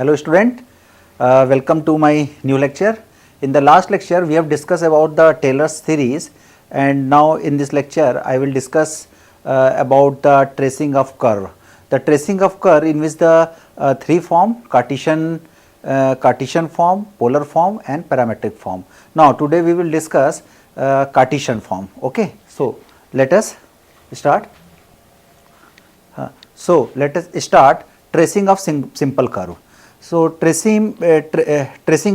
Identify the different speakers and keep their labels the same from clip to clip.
Speaker 1: Hello student, welcome to my new lecture. In the last lecture we have discussed about the Taylor's series, and now in this lecture I will discuss about the tracing of curve. The tracing of curve in which the three form: Cartesian form, polar form and parametric form. Now today we will discuss Cartesian form. Okay, so let us start. Let us start tracing of simple curve. So tracing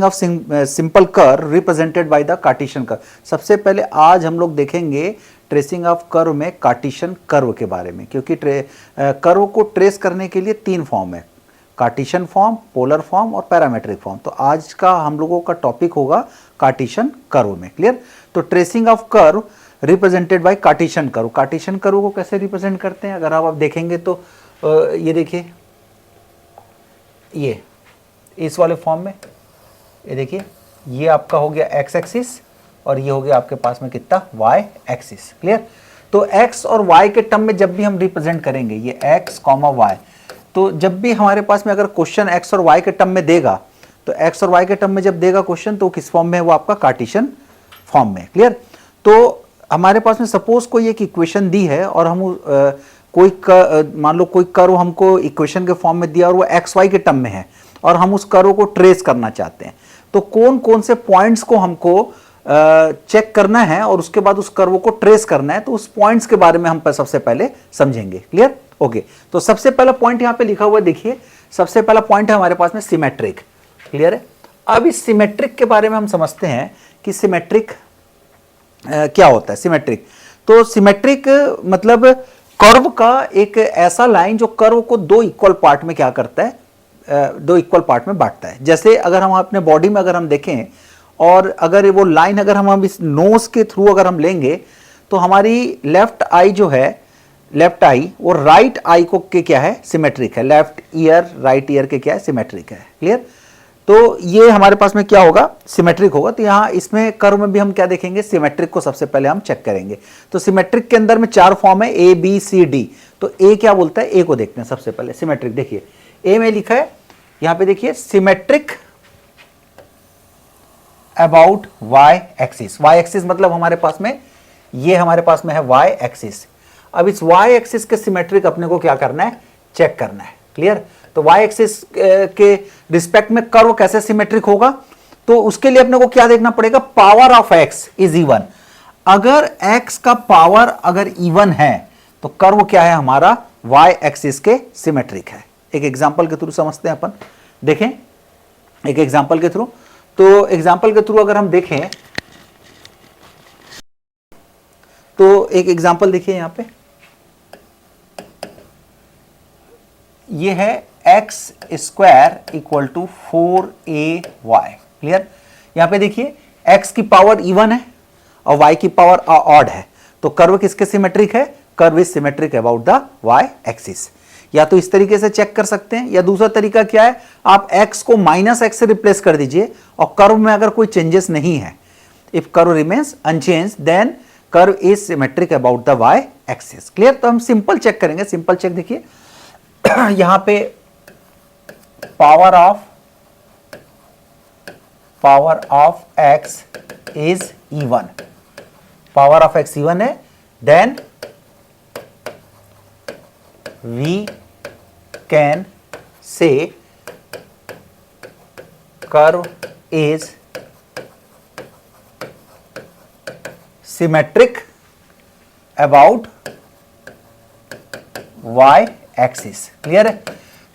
Speaker 1: of simple curve represented by the Cartesian curve. सबसे पहले आज हम लोग देखेंगे tracing of curve में Cartesian curve के बारे में, क्योंकि कर्व को ट्रेस करने के लिए तीन फॉर्म है: कार्टेशियन फॉर्म, पोलर फॉर्म और पैरामेट्रिक फॉर्म. तो आज का हम लोगों का टॉपिक होगा कार्टेशियन कर्व में. क्लियर? तो tracing of curve represented by Cartesian curve. Cartesian curve को कैसे रिप्रेजेंट करते हैं अगर आप देखेंगे तो ये देखिए, ये इस वाले फॉर्म में ये देखिए, ये आपका हो गया एक्स एक्सिस और ये हो गया आपके पास में कितना वाई एक्सिस. क्लियर? तो एक्स और वाई के टर्म में जब भी हम रिप्रेजेंट करेंगे ये एक्स कॉमा वाई, तो जब भी हमारे पास में अगर क्वेश्चन एक्स और वाई के टर्म में देगा तो एक्स और वाई के टर्म में जब देगा क्वेश्चन तो किस फॉर्म में है, वो आपका कार्टेशियन फॉर्म में. क्लियर? तो हमारे पास में सपोज कोई एक इक्वेशन दी है और हम मान लो कोई कर्व हमको इक्वेशन के फॉर्म में दिया और वो एक्स वाई के टर्म में है और हम उस कर्व को ट्रेस करना चाहते हैं, तो कौन कौन से पॉइंट्स को हमको चेक करना है और उसके बाद उस कर्व को ट्रेस करना है, तो उस पॉइंट्स के बारे में हम सबसे पहले समझेंगे. क्लियर? ओके, तो सबसे पहला पॉइंट यहाँ पे लिखा हुआ देखिए, सबसे पहला पॉइंट है हमारे पास में सिमेट्रिक. क्लियर है? अब इस सिमेट्रिक के बारे में हम समझते हैं कि सिमेट्रिक क्या होता है. सिमेट्रिक, तो सिमेट्रिक मतलब कर्व का एक ऐसा लाइन जो कर्व को दो इक्वल पार्ट में क्या करता है, दो इक्वल पार्ट में बांटता है. जैसे अगर हम अपने बॉडी में अगर हम देखें और अगर वो लाइन अगर हम इस नोज के थ्रू अगर हम लेंगे तो हमारी लेफ्ट आई जो है, लेफ्ट आई वो राइट आई को के क्या है, सिमेट्रिक है. लेफ्ट ईयर राइट ईयर के क्या है, सिमेट्रिक है. क्लियर? तो ये हमारे पास में क्या होगा, सिमेट्रिक होगा. तो यहाँ इसमें कर्व में भी हम क्या देखेंगे, सिमेट्रिक को सबसे पहले हम चेक करेंगे. तो सिमेट्रिक के अंदर में चार फॉर्म है, ए बी सी डी. तो ए क्या बोलता है, ए को देखते हैं सबसे पहले. सिमेट्रिक देखिए, ए में लिखा है यहां पे देखिए, symmetric about Y axis. Y axis मतलब हमारे पास में ये हमारे पास में है वाई एक्सिस. अब इस वाई एक्सिस के सिमेट्रिक अपने को क्या करना है, चेक करना है. क्लियर? तो वाई एक्सिस के रिस्पेक्ट में कर्व कैसे सिमेट्रिक होगा, तो उसके लिए अपने को क्या देखना पड़ेगा, power of x is even. अगर एक्स का पावर अगर इवन है तो कर्व क्या है हमारा, वाई एक्सिस के सिमेट्रिक है. एक एग्जांपल के थ्रू समझते हैं अपन. देखें एक एग्जांपल के थ्रू, तो एग्जांपल के थ्रू अगर हम देखें तो एक एग्जांपल देखिए यहां पे, ये है X square equal to 4ay. Clear? यहां पे देखिए एक्स की पावर इवन है और वाई की पावर ऑड है, तो कर्व किसके सिमेट्रिक है, curve is symmetric about the Y axis. या तो इस तरीके से चेक कर सकते हैं, या दूसरा तरीका क्या है, आप x को माइनस एक्स से रिप्लेस कर दीजिए और कर्व में अगर कोई चेंजेस नहीं है, if curve remains unchanged then curve is symmetric about the Y axis. Clear? तो हम सिंपल चेक करेंगे. सिंपल चेक देखिए यहां पे power of x is even, power of x even है, then we can say curve is symmetric about y axis. Clear है?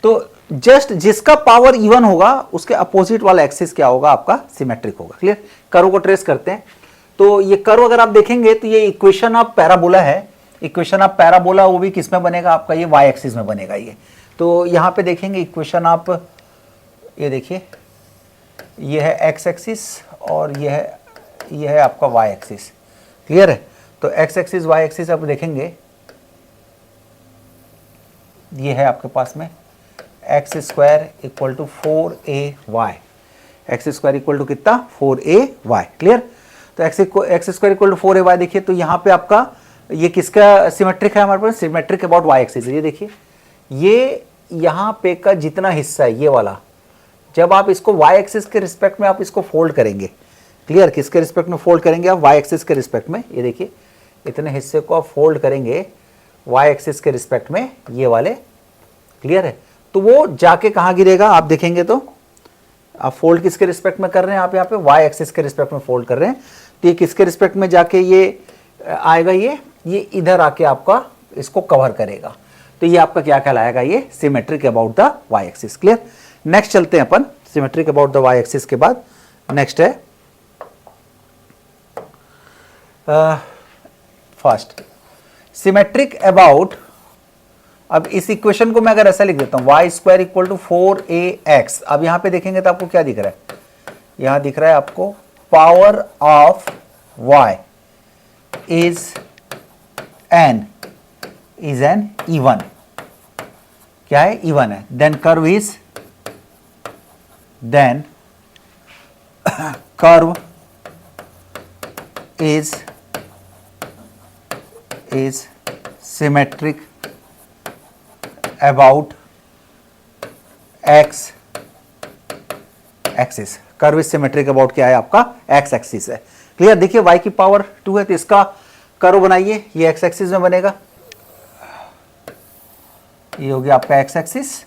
Speaker 1: तो just जिसका पावर इवन होगा उसके अपोजिट वाला एक्सिस क्या होगा, आपका सिमेट्रिक होगा. क्लियर? कर्व को ट्रेस करते हैं. तो ये कर्व अगर आप देखेंगे तो ये इक्वेशन ऑफ पैराबोला है. इक्वेशन ऑफ पैराबोला वो भी किस में बनेगा, आपका ये वाई एक्सिस में बनेगा. ये तो यहां पे देखेंगे इक्वेशन आप, ये देखिए ये है एक्स एक्सिस और ये है आपका वाई एक्सिस. क्लियर है? तो एक्स एक्सिस वाई एक्सिस आप देखेंगे, ये है आपके पास में X square equal to 4ay. X square equal to कितना, 4ay. क्लियर? तो x square equal to 4ay देखिए, तो यहां पे आपका ये किसका सिमेट्रिक है हमारे पास, सिमेट्रिक अबाउट वाई एक्सिस. ये देखिए, ये यहाँ पे का जितना हिस्सा है ये वाला, जब आप इसको y एक्सिस के रिस्पेक्ट में आप इसको फोल्ड करेंगे, क्लियर, किसके रिस्पेक्ट में फोल्ड करेंगे आप, y एक्सिस के रिस्पेक्ट में, ये देखिए इतने हिस्से को आप फोल्ड करेंगे y एक्सिस के रिस्पेक्ट में, ये वाले, क्लियर है, तो वो जाके कहाँ गिरेगा आप देखेंगे तो, आप फोल्ड किसके रिस्पेक्ट में कर रहे हैं, आप यहाँ पे y एक्सिस के रिस्पेक्ट में फोल्ड कर रहे हैं, तो ये किसके रिस्पेक्ट में जाके ये आएगा, ये इधर आके आपका इसको कवर करेगा, तो ये आपका क्या कहलाएगा, ये symmetric about the y axis, clear. Next चलते हैं अपन, symmetric about the y axis के बाद नेक्स्ट है फर्स्ट सिमेट्रिक अबाउट। अब इस इक्वेशन को मैं अगर ऐसा लिख देता हूं, Y square equal to 4ax, अब यहां पे देखेंगे तो आपको क्या दिख रहा है, यहां दिख रहा है आपको power of y is an even, क्या है, इवन है, then curve is symmetric about x axis, curve is symmetric about क्या है आपका, x एक्सिस है, क्लियर। देखिए y की पावर 2 है तो इसका कर्व बनाइए, ये x एक्सिस में बनेगा, ये हो गया आपका x एक्सिस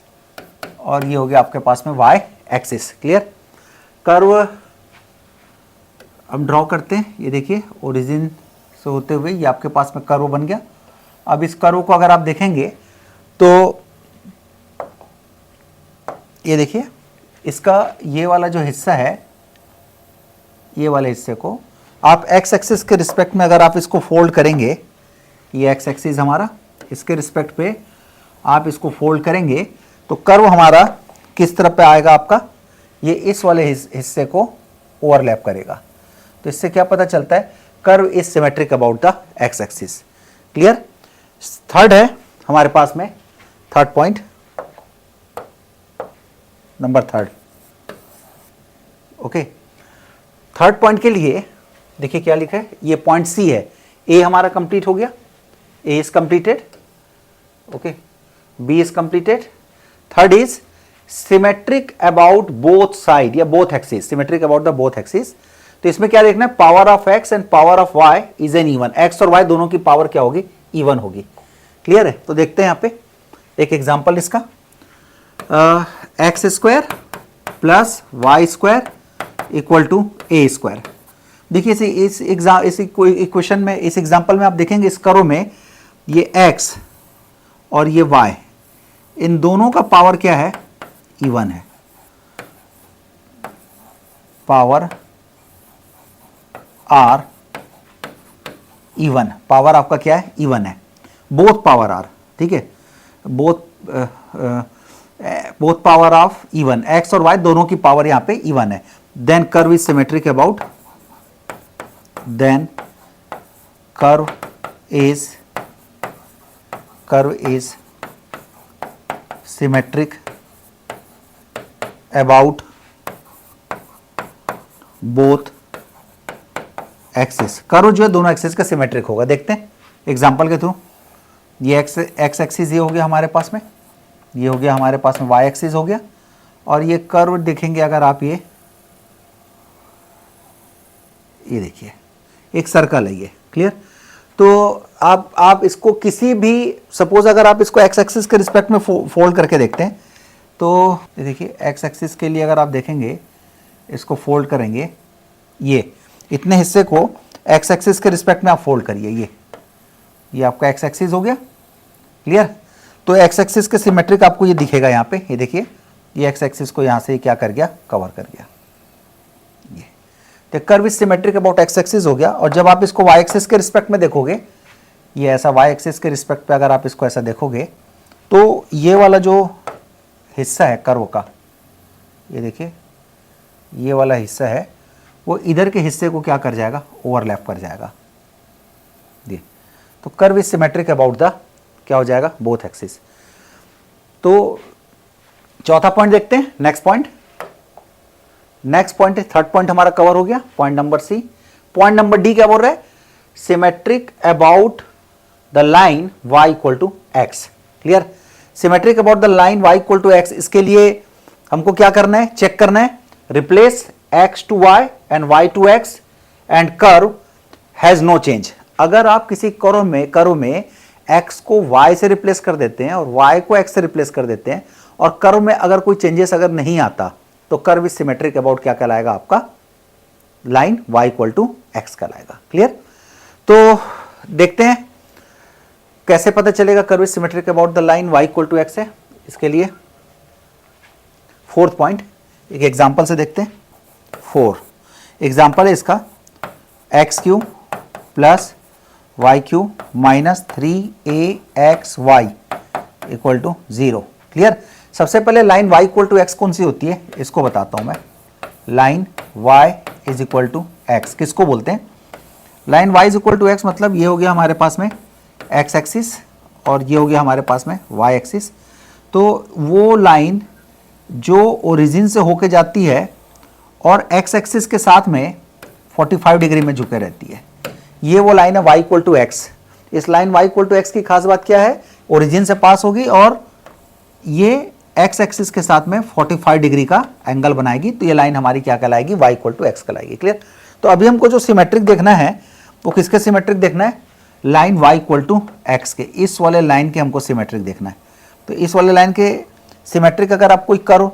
Speaker 1: और ये हो गया आपके पास में y एक्सिस, क्लियर। कर्व हम ड्रॉ करते हैं, ये देखिए ओरिजिन से होते हुए ये आपके पास में कर्व बन गया। अब इस कर्व को अगर आप देखेंगे तो ये देखिए इसका ये वाला जो हिस्सा है, ये वाले हिस्से को आप x एक्सिस के रिस्पेक्ट में अगर आप इसको फोल्ड करेंगे, ये x एक्सिस हमारा, इसके रिस्पेक्ट पे आप इसको फोल्ड करेंगे तो कर्व हमारा किस तरफ पे आएगा आपका, ये इस वाले हिस्से को ओवरलैप करेगा, तो इससे क्या पता चलता है, curve is symmetric about the x axis, clear. Third है हमारे पास में, third point, number third, okay. Third point के लिए देखिए क्या लिखा है, ये पॉइंट सी है, ए हमारा कंप्लीट हो गया, A is completed, okay, B is completed, third is symmetric about both side या both axis, symmetric about the both axis, तो इसमें क्या देखना है, power of x and power of y is an even, x और y दोनों की power क्या होगी, इवन होगी, क्लियर है। तो देखते हैं यहाँ पे एक एग्जांपल इसका, X square plus Y square equal to A square. देखिए इस इक्वेशन में, इस एग्जांपल में आप देखेंगे इस कर्व में ये x और ये y, इन दोनों का पावर क्या है, इवन है, पावर आर इवन, पावर आपका क्या है, इवन है, बोथ पावर आर, ठीक है, both power of even, X और वाई दोनों की पावर यहां पे इवन है, then curve is symmetric about, then curve is symmetric about both axis, curve जो है दोनों एक्सिस का सिमेट्रिक होगा, देखते हैं एग्जांपल के थ्रू। ये एक्स एक्सिस ये हो गया हमारे पास में, ये हो गया हमारे पास में वाई एक्सिस हो गया, और ये कर्व देखेंगे अगर आप, ये देखिए एक सर्कल है ये, क्लियर। तो आप इसको किसी भी, सपोज अगर आप इसको एक्स एक्सिस के रिस्पेक्ट में फोल्ड करके देखते हैं, तो ये देखिए एक्स एक्सिस के लिए अगर आप देखेंगे इसको फोल्ड करेंगे, ये इतने हिस्से को एक्स एक्सिस के रिस्पेक्ट में आप फोल्ड करिए, ये आपका एक्स एक्सिस हो गया, क्लियर। तो एक्स एक्सिस के सिमेट्रिक आपको ये दिखेगा यहाँ पे, ये देखिए ये एक्स एक्सिस को यहाँ से क्या कर गया, कवर कर गया, ये तो curve is symmetric about x axis हो गया। और जब आप इसको वाई एक्सिस के रिस्पेक्ट में देखोगे, ये ऐसा वाई एक्सिस के रिस्पेक्ट पे अगर आप इसको ऐसा देखोगे तो ये वाला जो हिस्सा है कर्व का, ये देखिए ये वाला हिस्सा है, वो इधर के हिस्से को क्या कर जाएगा, ओवरलैप कर जाएगा, ये तो curve is symmetric about the क्या हो जाएगा, बोथ एक्सिस। तो चौथा पॉइंट देखते हैं, नेक्स्ट पॉइंट थर्ड पॉइंट हमारा कवर हो गया, point number C. Point number D क्या बोल रहा है, symmetric about the line y equal to X, clear. Symmetric about the line y equal to X, इसके लिए हमको क्या करना है, चेक करना है, replace x to y and y to x and curve has no change. अगर आप किसी कर्व में x को y से रिप्लेस कर देते हैं और y को x से रिप्लेस कर देते हैं और कर्व में अगर कोई चेंजेस अगर नहीं आता तो कर्व इज सिमेट्रिक अबाउट क्या कहलाएगा आपका, line y equal to x कहलाएगा। क्लियर? तो देखते हैं कैसे पता चलेगा curve is symmetric about the line y equal to x है। इसके लिए फोर्थ पॉइंट एक एग्जांपल से देखते हैं। 4 एग्जांपल है इसका, X cube plus Y cube minus 3aXy equal to 0। Clear? सबसे पहले line y equal to X कौन सी होती है इसको बताता हूं मैं। Line y is equal to X किसको बोलते हैं? Line y is equal to X मतलब ये हो गया हमारे पास में x एक्सिस और ये हो गया हमारे पास में y एक्सिस। तो वो लाइन जो ओरिजिन से होके जाती है और x एक्सिस के साथ में 45 डिग्री में झुके रहती है, ये वो लाइन है y इक्वल टू एक्स। इस line y equal to X की खास बात क्या है, ओरिजिन से पास होगी और ये x एक्सिस के साथ में 45 डिग्री का एंगल बनाएगी, तो ये लाइन हमारी क्या कहलाएगी, y इक्वल टू एक्स कहलाएगी। क्लियर? तो अभी हमको जो सिमेट्रिक देखना है वो किसके सिमेट्रिक देखना है, line y equal to X के, इस वाले लाइन के हमको सिमेट्रिक देखना है। तो इस वाले लाइन के सिमेट्रिक अगर आप कोई कर्व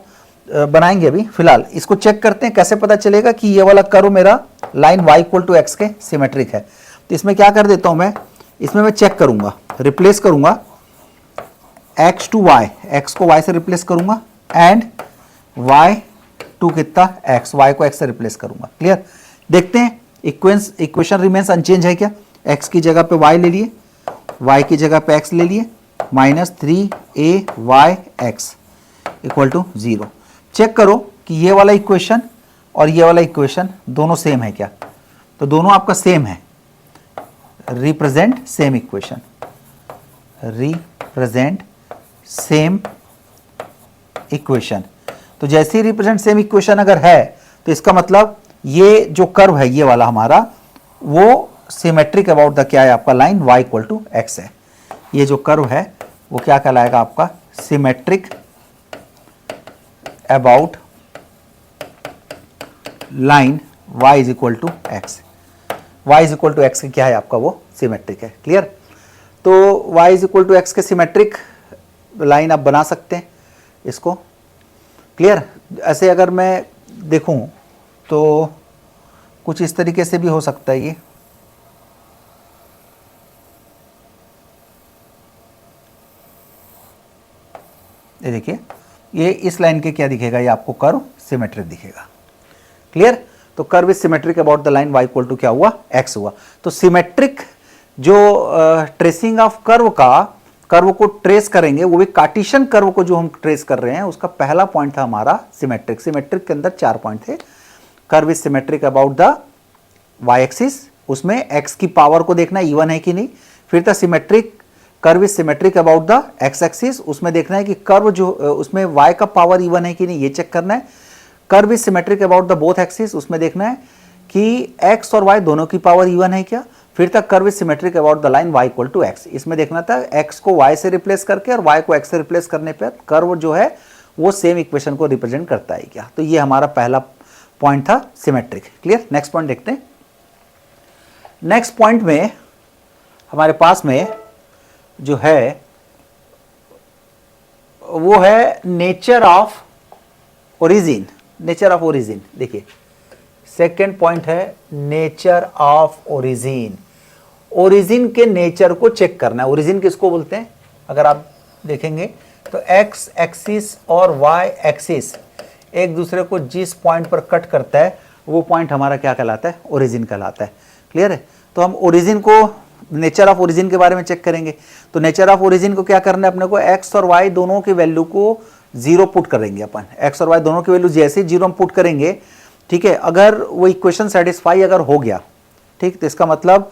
Speaker 1: बनाएंगे, अभी फिलहाल इसको चेक करते हैं कैसे पता चलेगा कि ये वाला कर्व मेरा line y equal to X के सिमेट्रिक है। तो इसमें क्या कर देता हूं मैं, इसमें मैं चेक करूंगा, रिप्लेस करूंगा x टू y, x को y से रिप्लेस करूंगा एंड y टू कितना x, y को x से रिप्लेस करूंगा। क्लियर? देखते हैं इक्वेशन रिमेन्स अनचेंज है क्या, x की जगह पे y ले लिए, y की जगह पे x ले लिए, minus 3aYX equal to 0। Check करो कि ये वाला इक्वेशन और ये वाला इक्वेशन दोनों सेम है क्या, तो दोनों आपका सेम है, represent same equation, represent same equation. तो जैसे ही रिप्रेजेंट सेम इक्वेशन अगर है तो इसका मतलब ये जो कर्व है ये वाला हमारा वो सिमेट्रिक अबाउट द क्या है आपका, line y equal to X है। ये जो कर्व है वो क्या कहलाएगा आपका, symmetric about line y is equal to X. y is equal to X क्या है आपका, वो सिमेट्रिक है। क्लियर? तो y is equal to X के सिमेट्रिक लाइन आप बना सकते हैं इसको। क्लियर? ऐसे अगर मैं देखूं तो कुछ इस तरीके से भी हो सकता है ये देखिए, ये इस लाइन के क्या दिखेगा, ये आपको कर्व सिमेट्रिक दिखेगा। क्लियर? तो curve is symmetric about the line y equal to क्या हुआ, x हुआ। तो सिमेट्रिक जो ट्रेसिंग ऑफ कर्व का, कर्व को ट्रेस करेंगे, वो भी कार्टेशियन कर्व को जो हम ट्रेस कर रहे हैं उसका पहला पॉइंट था हमारा सिमेट्रिक। सिमेट्रिक के अंदर 4 पॉइंट थे। Curve is symmetric about the y axis, उसमें x की पावर को देखना इवन है कि नहीं। फिर था symmetric, curve is symmetric about the x axis, उसमें देखना है कि कर्व जो उसमें y का पावर इवन है कि नहीं, ये चेक करना है। Curve is symmetric about the both axis, उसमें देखना है कि x और y दोनों की पावर इवन है क्या। फिर तक curve is symmetric about the line y equal to X, इसमें देखना था x को y से रिप्लेस करके और y को x से रिप्लेस करने पर कर्व जो है वो सेम इक्वेशन को रिप्रेजेंट करता है क्या। तो ये हमारा पहला पॉइंट था सिमेट्रिक। क्लियर? नेक्स्ट पॉइंट देखते हैं। नेक्स्ट पॉइंट में हमारे पास में जो है वो है nature of origin. Nature of origin देखिए, सेकेंड पॉइंट है नेचर ऑफ ओरिजिन। ओरिजिन के नेचर को चेक करना है। ओरिजिन किसको बोलते हैं, अगर आप देखेंगे तो एक्स एक्सिस और वाई एक्सिस एक दूसरे को जिस पॉइंट पर कट करता है वो पॉइंट हमारा क्या कहलाता है, ओरिजिन कहलाता है। क्लियर है? तो हम ओरिजिन को, नेचर ऑफ ओरिजिन के बारे में चेक करेंगे। तो नेचर ऑफ ओरिजिन को क्या करना है अपने को, एक्स और वाई दोनों की वैल्यू को 0 पुट करेंगे अपन। एक्स और वाई दोनों की वैल्यू जैसे 0 हम पुट करेंगे, ठीक है, अगर वो इक्वेशन सेटिस्फाई अगर हो गया, ठीक, तो इसका मतलब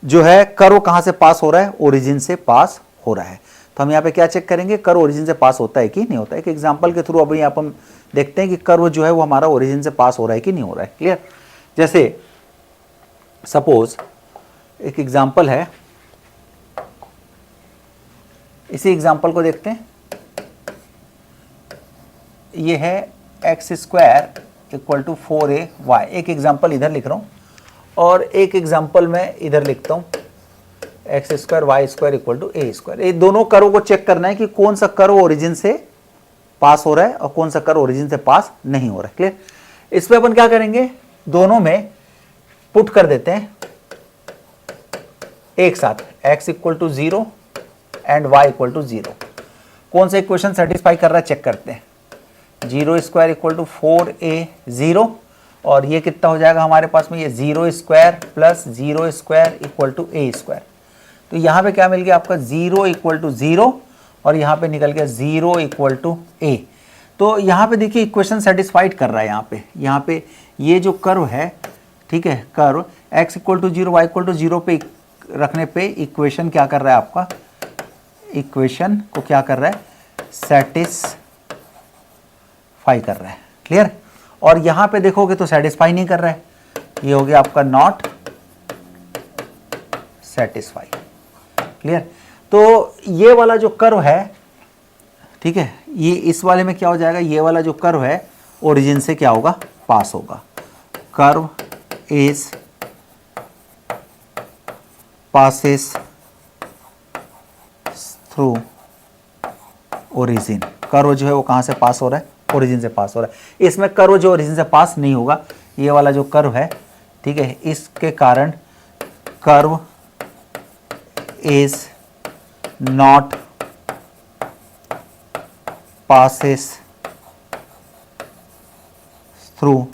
Speaker 1: जो है कर्व कहां से पास हो रहा है, ओरिजिन से पास हो रहा है। तो हम यहाँ पे क्या चेक करेंगे, कर्व ओरिजिन से पास होता है कि नहीं होता है। एक एग्जांपल के थ्रू अभी यहाँ पर हम देखते हैं कि कर्व जो है वो हमारा ओरिजिन से पास हो रहा है कि नहीं हो रहा है। क्लियर? जैसे सपोज एक एग्जांपल है, इसी एग्जांपल को देखते हैं। ये है X square equal to 4ay। एक एग्जाम्पल इधर लिख रहा हूँ और एक एग्जाम्पल मैं इधर लिखता हूँ, X square Y square equal to A square. ये दोनों कर्व को चेक करना है कि कौन सा कर्व ओरिजिन से पास हो रहा है और कौन सा कर्व ओरिजिन से पास नहीं हो रहा है। क्लियर? इस पे अपन क्या करेंगे, दोनों में पुट कर देते हैं एक साथ, x equal to 0 and y equal to 0। कौन सा इक्वेशन सेटिस्फाई कर रहा है चेक करते हैं। 0 स्क्वायर इक्वल टू 4a0 और ये कितना हो जाएगा हमारे पास में, ये 0 square plus 0 square equal to a square. तो यहाँ पे क्या मिल गया आपका, 0 इक्वल टू 0 और यहाँ पे निकल गया 0 इक्वल टू a। तो यहाँ पे देखिए इक्वेशन सेटिस्फाइड कर रहा है। यहाँ पे ये जो कर्व है, ठीक है, curve x equal to 0 y equal to 0 पे रखने पे इक्वेशन क्या कर रहा है आपका, इक्वेशन को क्या कर रहा है, सेटिस्फाई कर रहा है। क्लियर? और यहाँ पे देखोगे तो सेटिस्फाई नहीं कर रहा है, ये हो गया आपका नॉट सेटिस्फाई। क्लियर? तो ये वाला जो कर्व है, ठीक है, ये इस वाले में क्या हो जाएगा, ये वाला जो कर्व है ओरिजिन से क्या होगा, पास होगा। Curve is passes through origin. Curve जो है वो कहाँ से पास हो रहा है, ओरिजिन से पास हो रहा है। इसमें कर्व जो ओरिजिन से पास नहीं होगा, ये वाला जो कर्व है, ठीक है, इसके कारण curve is not passes through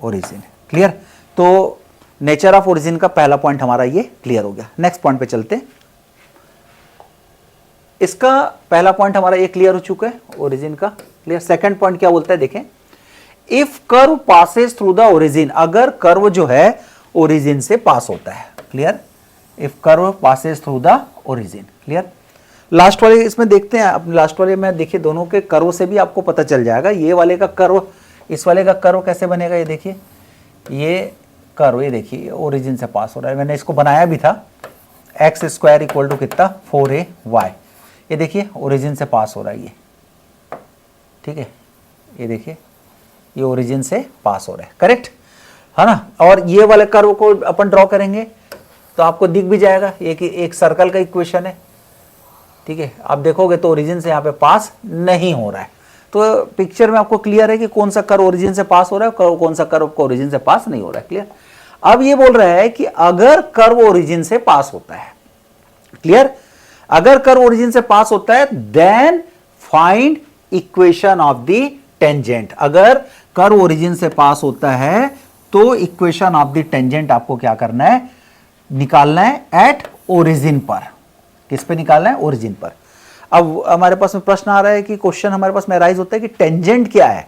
Speaker 1: origin. Clear? तो नेचर ऑफ ओरिजिन का पहला पॉइंट हमारा ये क्लियर हो गया। नेक्स्ट पॉइंट पे चलते हैं। इसका पहला पॉइंट हमारा ये क्लियर हो चुका है ओरिजिन का। क्लियर? सेकंड पॉइंट क्या बोलता है देखें, if curve passes through the origin, अगर कर्व जो है ओरिजिन से पास होता है। Clear? If curve passes through the origin. Clear? Last वाले इसमें देखते हैं, अब लास्ट वाले में देखिए दोनों के कर्व से भी आपको पता चल जाएगा, ये वाले का कर्व इस वाले का कर्व कैसे बनेगा। ये देखिए, ये कर्व, ये देखिए ओरिजिन से पास हो रहा है, मैंने इसको बनाया भी था, एक्स स्क्वायर इक्वल टू कितना 4ay। ये देखिए ओरिजिन से पास हो रहा है ये, ठीक है, ये देखिए ये ओरिजिन से पास हो रहा है, करेक्ट है ना। और ये वाले कर्व को अपन ड्रॉ करेंगे तो आपको दिख भी जाएगा, ये कि एक सर्कल का इक्वेशन है, ठीक है। आप देखोगे तो ओरिजिन से यहाँ पे पास नहीं हो रहा है, तो पिक्चर में आपको क्लियर है कि कौन सा कर्व ओरिजिन से पास हो रहा है, कौन सा कर्व को ओरिजिन से पास नहीं हो रहा है। क्लियर? अब ये बोल रहा है कि अगर कर्व ओरिजिन से पास होता है, क्लियर, अगर कर्व ओरिजिन से पास होता है then find equation of the tangent. अगर कर्व ओरिजिन से पास होता है तो इक्वेशन ऑफ द टेंजेंट आपको क्या करना है, निकालना है एट ओरिजिन पर। किस पे निकालना है, ओरिजिन पर। अब हमारे पास में प्रश्न आ रहा है कि क्वेश्चन हमारे पास में राइज होता है कि टेंजेंट क्या है।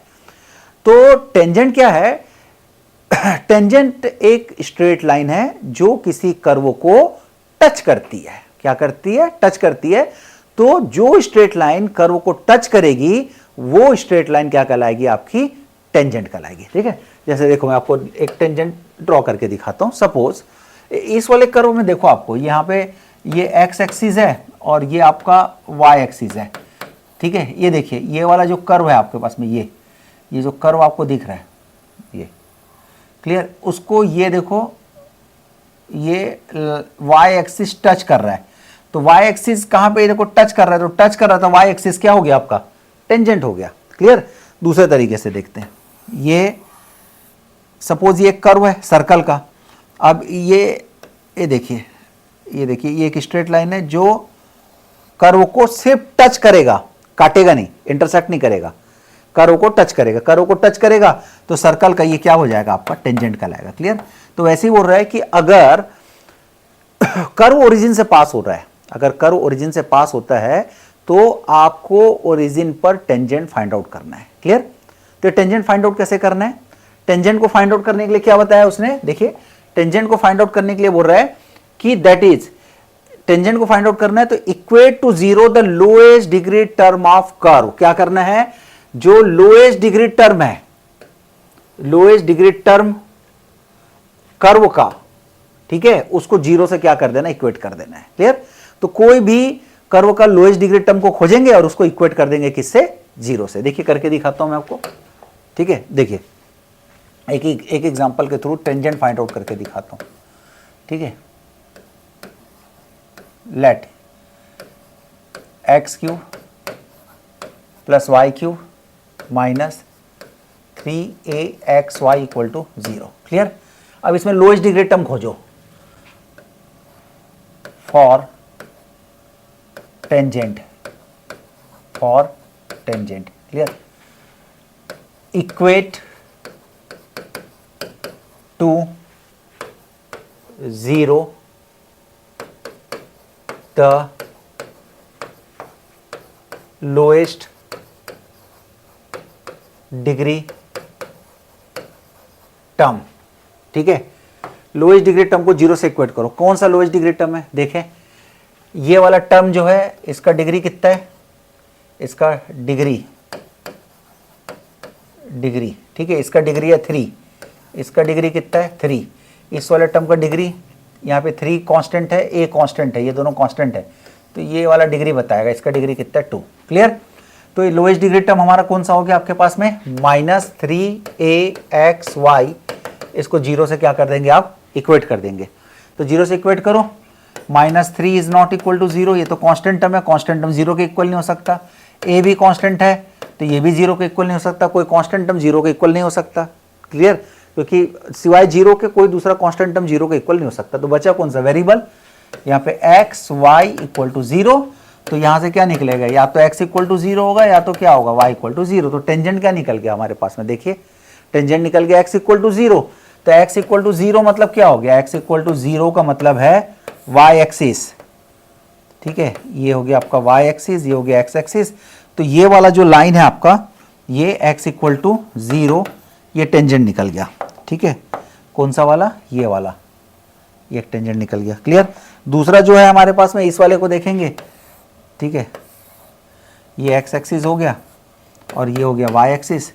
Speaker 1: तो टेंजेंट क्या है, टेंजेंट एक स्ट्रेट लाइन है जो किसी कर्व को टच करती है। क्या करती है, टच करती है। तो जो स्ट्रेट लाइन कर्व को टच करेगी वो स्ट्रेट लाइन क्या कहलाएगी, आपकी टेंजेंट कहलाएगी। ठीक है, जैसे देखो मैं आपको एक टेंजेंट ड्रॉ करके दिखाता हूं। सपोज इस वाले कर्व में देखो, आपको यहां पे ये एक्स एक्सिस है और ये आपका वाई एक्सिस है, ठीक है। ये देखिए ये वाला जो कर्व है आपके पास में, ये जो कर्व आपको दिख रहा है, ये क्लियर, उसको ये देखो ये वाई एक्सिस टच कर रहा है। तो वाई एक्सिस कहां पे देखो टच कर रहा है, तो टच कर रहा था वाई एक्सिस क्या हो गया आपका, टेंजेंट हो गया। क्लियर? दूसरे तरीके से देखते हैं, ये सपोज ये कर्व है सर्कल का। अब ये देखिए, ये एक स्ट्रेट लाइन है जो कर्व को सिर्फ टच करेगा, काटेगा नहीं, इंटरसेक्ट नहीं करेगा, कर्व को टच करेगा। कर्व को टच करेगा तो सर्कल का ये क्या हो जाएगा, आपका टेंजेंट कहलाएगा। क्लियर? तो वैसे ही बोल रहा है कि अगर कर्व ओरिजिन से पास हो रहा है, अगर कर्व ओरिजिन से पास होता है तो आपको ओरिजिन पर टेंजेंट फाइंड आउट करना है। क्लियर? तो टेंजेंट फाइंड आउट कैसे करना है, टेंजेंट को फाइंड आउट करने के लिए क्या बताया उसने, देखिए टेंजेंट को फाइंड आउट करने के लिए बोल रहा है कि दैट इज, टेंजेंट को फाइंड आउट करना है तो equate to zero the lowest degree term of curve. क्या करना है, जो लोएस्ट डिग्री टर्म है, लोएस्ट डिग्री टर्म कर्व का, ठीक है, उसको जीरो से क्या कर देना, इक्वेट कर देना है। क्लियर? तो कोई भी कर्व का लोएस्ट डिग्री टर्म को खोजेंगे और उसको इक्वेट कर देंगे किससे, 0 से। देखिए करके दिखाता हूं मैं आपको, ठीक है। देखिए एक एग्जांपल के थ्रू टेंजेंट फाइंड आउट करके दिखाता हूं, ठीक है। Let X cube plus Y cube minus 3axy equal to 0। Clear. अब इसमें लोएस्ट डिग्री टर्म खोजो for tangent, clear. Equate to 0 the lowest degree term, ठीक है। लोएस्ट डिग्री टर्म को 0 से इक्वेट करो। कौन सा लोएस्ट डिग्री टर्म है, देखें ये वाला टर्म जो है इसका डिग्री कितना है, इसका डिग्री, ठीक है, इसका डिग्री है 3, इसका डिग्री कितना है 3। इस वाले टर्म का डिग्री यहाँ पे 3 कांस्टेंट है, a कांस्टेंट है, ये दोनों कांस्टेंट है, तो ये वाला डिग्री बताएगा, इसका डिग्री कितना है 2। क्लियर। तो ये लोएस्ट डिग्री टर्म हमारा कौन सा हो गया आपके पास में, -3axy। इसको 0 से क्या कर देंगे आप, इक्वेट कर देंगे। तो 0 से इक्वेट करो, -3 इज नॉट इक्वल टू 0, ये तो कांस्टेंट टर्म है, कांस्टेंट टर्म 0 के इक्वल नहीं हो सकता। a भी कांस्टेंट है तो ये भी 0 के इक्वल नहीं हो सकता, कोई कांस्टेंट टर्म 0 के इक्वल नहीं हो सकता। क्लियर। क्योंकि सिवाय 0 के कोई दूसरा कांस्टेंट टर्म 0 के इक्वल नहीं हो सकता। तो बचा कौन सा वेरिएबल, यहाँ पे x y इक्वल टू 0। तो यहाँ से क्या निकलेगा, या तो x इक्वल टू 0 होगा या तो क्या होगा, y इक्वल टू 0। तो टेंजेंट क्या निकल गया हमारे पास में, देखिए टेंजेंट निकल गया x इक्वल टू 0। तो x इक्वल टू 0 मतलब क्या हो गया, x इक्वल टू 0 का मतलब है y एक्सिस, ठीक है। ये हो गया आपका y एक्सिस, ये हो गया x एक्सिस। तो ये वाला जो लाइन है आपका, ये x इक्वल टू 0, ये टेंजेंट निकल गया, ठीक है। कौन सा वाला, ये वाला, ये एक टेंजेंट निकल गया। क्लियर। दूसरा जो है हमारे पास में, इस वाले को देखेंगे, ठीक है, ये x एक्सिस हो गया और ये हो गया y एक्सिस,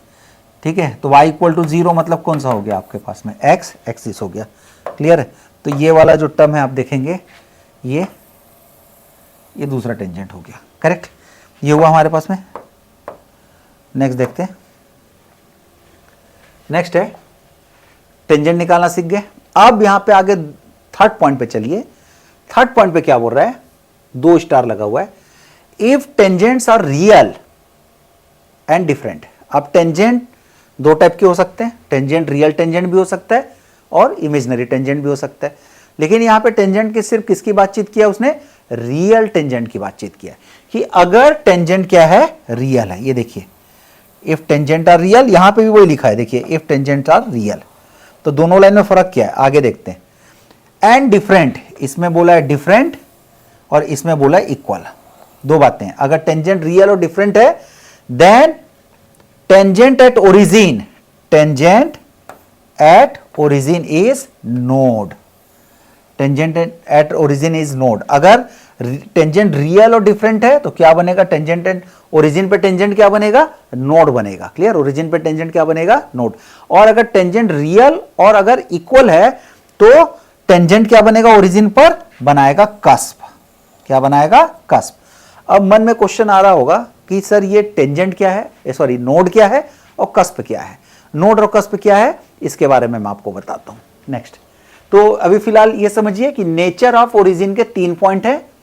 Speaker 1: ठीक है। तो y इक्वल टू 0 मतलब कौन सा हो गया आपके पास में, x एक्सिस हो गया। क्लियर है। तो ये वाला जो टर्म है आप देखेंगे, ये दूसरा टेंजेंट हो गया। करेक्ट। ये हुआ हमारे पास में। नेक्स्ट देखते हैं। नेक्स्ट है टेंजेंट निकालना सीख गए। अब यहां पे आगे थर्ड पॉइंट पे चलिए। थर्ड पॉइंट पे क्या बोल रहा है, 2 स्टार लगा हुआ है। If tangents are real and different. अब टेंजेंट 2 टाइप के हो सकते हैं, टेंजेंट रियल टेंजेंट भी हो सकता है और इमेजिनरी टेंजेंट भी हो सकता है। लेकिन यहां पे टेंजेंट की सिर्फ किसकी बातचीत किया उसने, रियल टेंजेंट की बातचीत किया कि अगर टेंजेंट क्या है, रियल है। ये देखिए इफ टेंजेंट आर रियल, यहां पे भी वही लिखा है, देखिए इफ टेंजेंट आर रियल। तो दोनों लाइन में फर्क क्या है, आगे देखते हैं। एंड डिफरेंट, इसमें बोला है डिफरेंट और इसमें बोला है इक्वल। 2 बातें हैं। अगर टेंजेंट रियल और डिफरेंट है, then tangent at origin, tangent at origin is node, tangent at origin is node. अगर टेंजेंट रियल और डिफरेंट है तो क्या बनेगा, टेंजेंट एट ओरिजिन पे टेंजेंट क्या बनेगा, नोड बनेगा। क्लियर। ओरिजिन पे टेंजेंट क्या बनेगा, नोड। और अगर टेंजेंट रियल और अगर इक्वल है तो टेंजेंट क्या बनेगा, ओरिजिन पर बनाएगा कस्प। क्या बनाएगा, कस्प। अब मन में क्वेश्चन आ रहा होगा कि सर ये टेंजेंट क्या है, सॉरी नोड क्या है और कस्प क्या है। नोड और कस्प क्या है, इसके बारे में मैं आपको बताता हूं। नेक्स्ट। तो अभी फिलहाल ये समझिए कि नेचर ऑफ ओरिजिन के 3 पॉइंट है।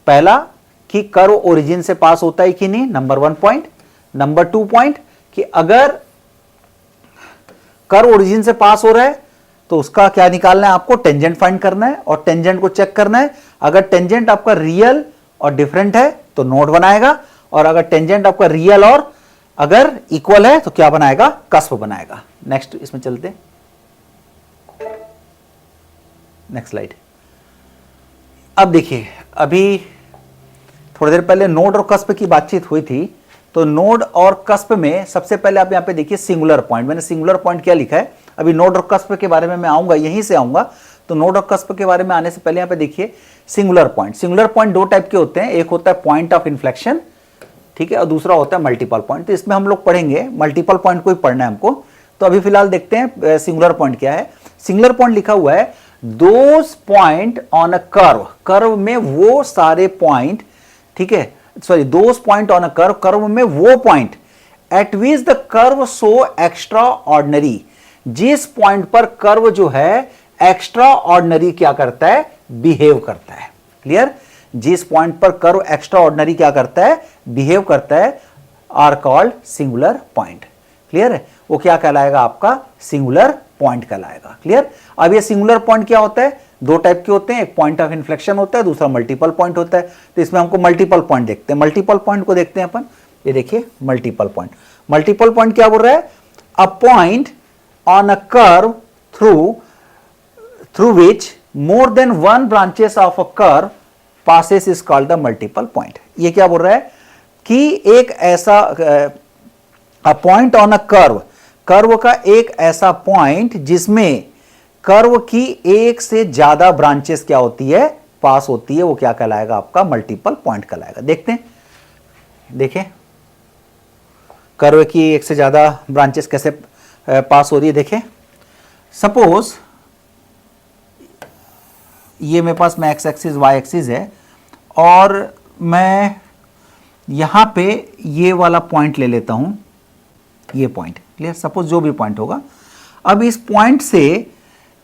Speaker 1: पहला कि कर्व ओरिजिन से पास होता है कि नहीं, नंबर 1 पॉइंट। नंबर 2 पॉइंट कि अगर कर्व ओरिजिन से पास हो रहा है तो उसका क्या निकालना है, आपको टेंजेंट फाइंड करना है और टेंजेंट को चेक करना है। अगर टेंजेंट आपका रियल और डिफरेंट है तो नोड बनाएगा, और अगर टेंजेंट आपका रियल और अगर इक्वल है तो क्या बनाएगा, कस्प बनाएगा। नेक्स्ट इसमें चलते हैं। Next slide. अब देखिए, अभी थोड़ी देर पहले नोड और कस्प की बातचीत हुई थी। तो नोड और कस्प में सबसे पहले आप यहां पे देखिए सिंगुलर पॉइंट। मैंने सिंगुलर पॉइंट क्या लिखा है, अभी नोड और कस्प के बारे में मैं आऊंगा, यहीं से आऊंगा। तो नोड और कस्प के बारे में आने से पहले यहां पे देखिए singular point. Singular point 2 type के होते हैं, एक होता है पॉइंट ऑफ इन्फ्लेक्शन, ठीक है, और दूसरा होता है मल्टीपल पॉइंट। तो इसमें हम लोग पढ़ेंगे मल्टीपल पॉइंट को ही पढ़ना है हमको। तो अभी फिलहाल देखते हैं सिंगुलर पॉइंट क्या है। सिंगुलर पॉइंट लिखा हुआ है those point on a curve. Curve में वो सारे पॉइंट ठीक है, sorry those point on a curve, curve में वो point eight which the curve so extra ordinary, जिस पॉइंट पर कर्व जो है एक्स्ट्रा ऑर्डिनरी क्या करता है, बिहेव करता है। क्लियर, जिस पॉइंट पर कर्व एक्स्ट्रा ऑर्डिनरी क्या करता है, बिहेव करता है, are called singular point. Clear है, वो क्या कहलाएगा, आपका सिंगुलर पॉइंट कहलाएगा। क्लियर, अब ये सिंगुलर पॉइंट क्या होता है, दो टाइप के होते हैं, एक पॉइंट ऑफ इन्फ्लेक्शन होता है, दूसरा मल्टीपल पॉइंट होता है। तो इसमें हमको मल्टीपल पॉइंट देखते हैं, मल्टीपल पॉइंट को देखते हैं अपन। ये देखिए मल्टीपल पॉइंट, मल्टीपल पॉइंट क्या बोल रहा है, अ point on a curve through which more than one branches of a curve passes is called the multiple point. ये क्या बोल रहा है कि एक ऐसा अ point on a curve, curve का एक ऐसा पॉइंट जिसमें कर्व की एक से ज्यादा ब्रांचेस क्या होती है, पास होती है, वो क्या कहलाएगा, आपका मल्टीपल पॉइंट कहलाएगा। देखते हैं, देखें कर्व की एक से ज्यादा ब्रांचेस कैसे पास हो रही है। देखें सपोज ये मेरे पास में एक्स एक्सिस वाई एक्सिस है और मैं यहां पे ये वाला पॉइंट ले लेता हूं, ये पॉइंट। क्लियर, सपोज जो भी पॉइंट होगा, अब इस पॉइंट से